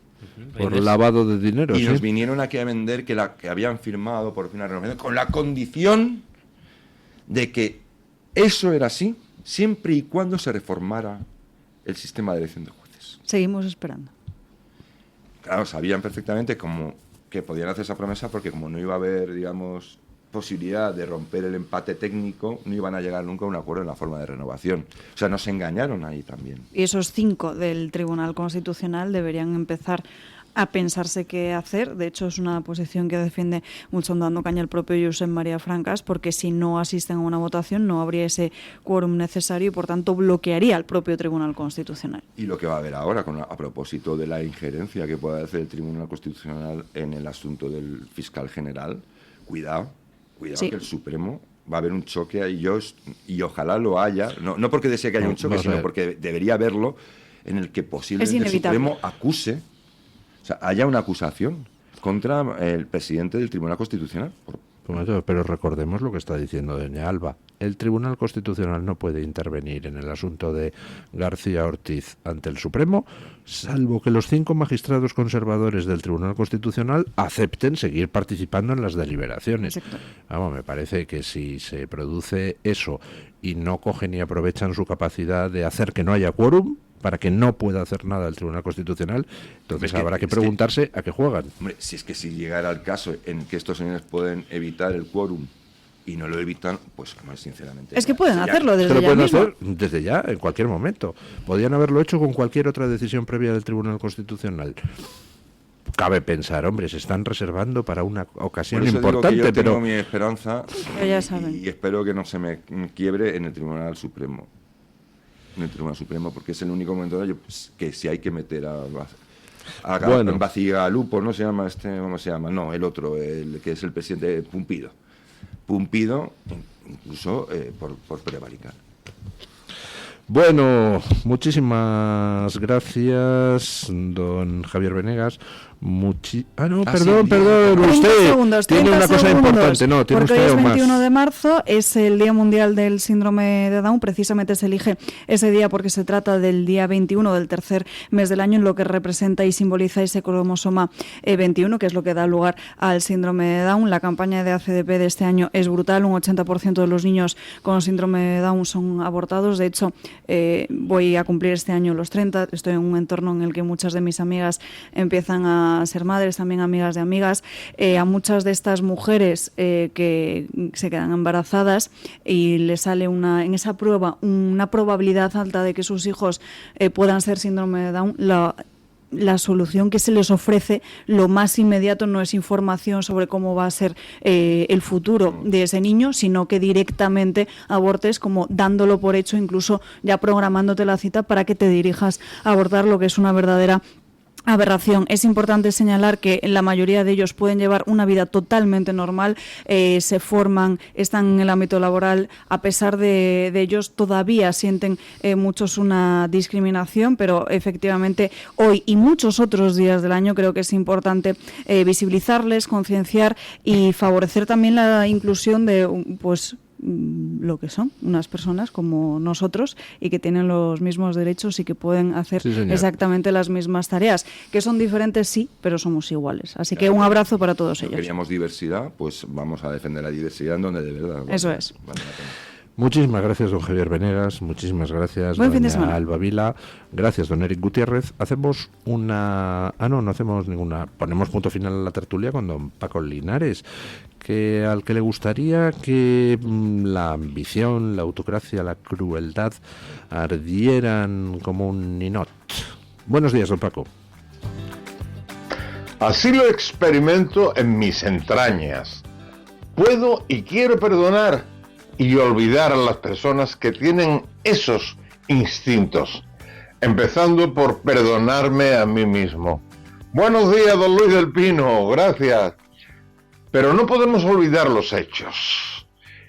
Por lavado de dinero. Y nos vinieron aquí a vender que habían firmado por fin la renovación con la condición de que eso era así siempre y cuando se reformara el sistema de elección de jueces. Seguimos esperando. Claro, sabían perfectamente que podían hacer esa promesa, porque como no iba a haber, posibilidad de romper el empate técnico, no iban a llegar nunca a un acuerdo en la forma de renovación. O sea, nos engañaron ahí también. Y esos 5 del Tribunal Constitucional deberían empezar a pensarse qué hacer. De hecho, es una posición que defiende mucho dando caña el propio Josep María Francas, porque si no asisten a una votación no habría ese quórum necesario y por tanto bloquearía el propio Tribunal Constitucional. Y lo que va a haber ahora, a propósito de la injerencia que pueda hacer el Tribunal Constitucional en el asunto del fiscal general, cuidado, que el Supremo va a haber un choque ahí, y ojalá lo haya, no porque desee que haya un choque, sino porque debería haberlo, en el que posiblemente el Supremo acuse, o sea, haya una acusación contra el presidente del Tribunal Constitucional. Pero recordemos lo que está diciendo doña Alba. El Tribunal Constitucional no puede intervenir en el asunto de García Ortiz ante el Supremo, salvo que los 5 magistrados conservadores del Tribunal Constitucional acepten seguir participando en las deliberaciones. Vamos, me parece que si se produce eso y no cogen y aprovechan su capacidad de hacer que no haya quórum, para que no pueda hacer nada el Tribunal Constitucional, entonces habrá que preguntarse a qué juegan. Hombre, si llegara el caso en que estos señores pueden evitar el quórum y no lo evitan, pues sinceramente... Es que pueden hacerlo Es que desde lo ya pueden mismo. hacer desde ya, en cualquier momento. Podían haberlo hecho con cualquier otra decisión previa del Tribunal Constitucional. Cabe pensar, hombre, se están reservando para una ocasión Por eso importante, digo que yo pero... tengo mi esperanza Pero ya saben. y espero que no se me quiebre en el Tribunal Supremo. En el Tribunal Supremo, porque es el único momento que si hay que meter Bueno. en Bacigalupo, ¿no se llama cómo se llama? No, el otro, el que es el presidente Pumpido, incluso por prevaricar. Bueno, muchísimas gracias, don Javier Venegas. Perdón, 30 usted segundos, tiene 30 una cosa segundos, importante, no, tiene porque usted hoy es o 21 más. de marzo, es el Día Mundial del Síndrome de Down, precisamente se elige ese día porque se trata del día 21 del tercer mes del año, en lo que representa y simboliza ese cromosoma 21, que es lo que da lugar al síndrome de Down. La campaña de ACDP de este año es brutal, un 80% de los niños con síndrome de Down son abortados. De hecho, voy a cumplir este año los 30, estoy en un entorno en el que muchas de mis amigas empiezan a ser madres, también amigas de amigas. A muchas de estas mujeres que se quedan embarazadas y les sale en esa prueba una probabilidad alta de que sus hijos puedan ser síndrome de Down, la solución que se les ofrece, lo más inmediato, no es información sobre cómo va a ser el futuro de ese niño, sino que directamente abortes, como dándolo por hecho, incluso ya programándote la cita para que te dirijas a abortar, lo que es una verdadera aberración. Es importante señalar que la mayoría de ellos pueden llevar una vida totalmente normal, se forman, están en el ámbito laboral. A pesar de ellos, todavía sienten muchos una discriminación, pero efectivamente hoy y muchos otros días del año creo que es importante visibilizarles, concienciar y favorecer también la inclusión de lo que son unas personas como nosotros y que tienen los mismos derechos y que pueden hacer exactamente las mismas tareas, que son diferentes, sí, pero somos iguales. Así que un abrazo para todos ellos. Queríamos diversidad, pues vamos a defender la diversidad en donde de verdad. Eso es. Muchísimas gracias, don Javier Venegas. Muchísimas gracias, Buen fin de doña semana. Alba Vila. Gracias, don Eric Gutiérrez. Hacemos una... no hacemos ninguna... Ponemos punto final a la tertulia con don Paco Linares, al que le gustaría que la ambición, la autocracia, la crueldad ardieran como un ninot. Buenos días, don Paco. Así lo experimento en mis entrañas. Puedo y quiero perdonar y olvidar a las personas que tienen esos instintos, empezando por perdonarme a mí mismo. Buenos días, don Luis del Pino, gracias. Pero no podemos olvidar los hechos.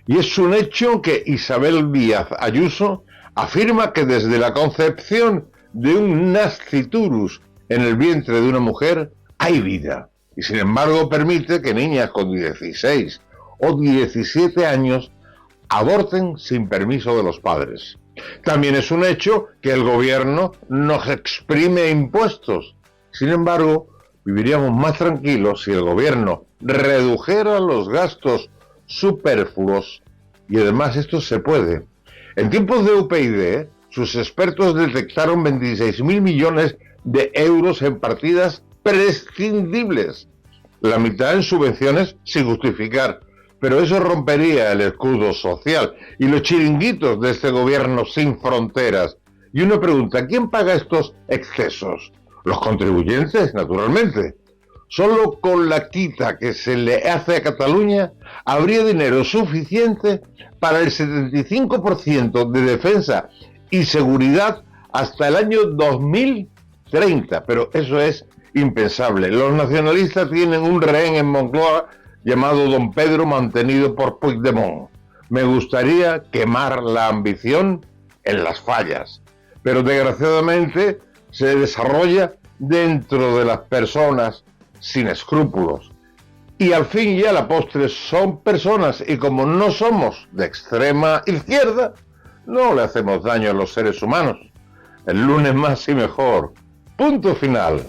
Y es un hecho que Isabel Díaz Ayuso afirma que desde la concepción de un nasciturus en el vientre de una mujer hay vida. Y sin embargo permite que niñas con 16 o 17 años aborten sin permiso de los padres. También es un hecho que el gobierno nos exprime impuestos. Sin embargo, viviríamos más tranquilos si el gobierno redujera los gastos superfluos, y además esto se puede. En tiempos de UPyD, sus expertos detectaron 26.000 millones de euros en partidas prescindibles, la mitad en subvenciones sin justificar. Pero eso rompería el escudo social y los chiringuitos de este gobierno sin fronteras. Y uno pregunta, ¿quién paga estos excesos? Los contribuyentes, naturalmente. Solo con la quita que se le hace a Cataluña habría dinero suficiente para el 75% de defensa y seguridad hasta el año 2030. Pero eso es impensable. Los nacionalistas tienen un rehén en Moncloa llamado Don Pedro, mantenido por Puigdemont. Me gustaría quemar la ambición en las fallas, pero desgraciadamente se desarrolla dentro de las personas sin escrúpulos. Y al fin y a la postre son personas, y como no somos de extrema izquierda, no le hacemos daño a los seres humanos. El lunes más y mejor. Punto final.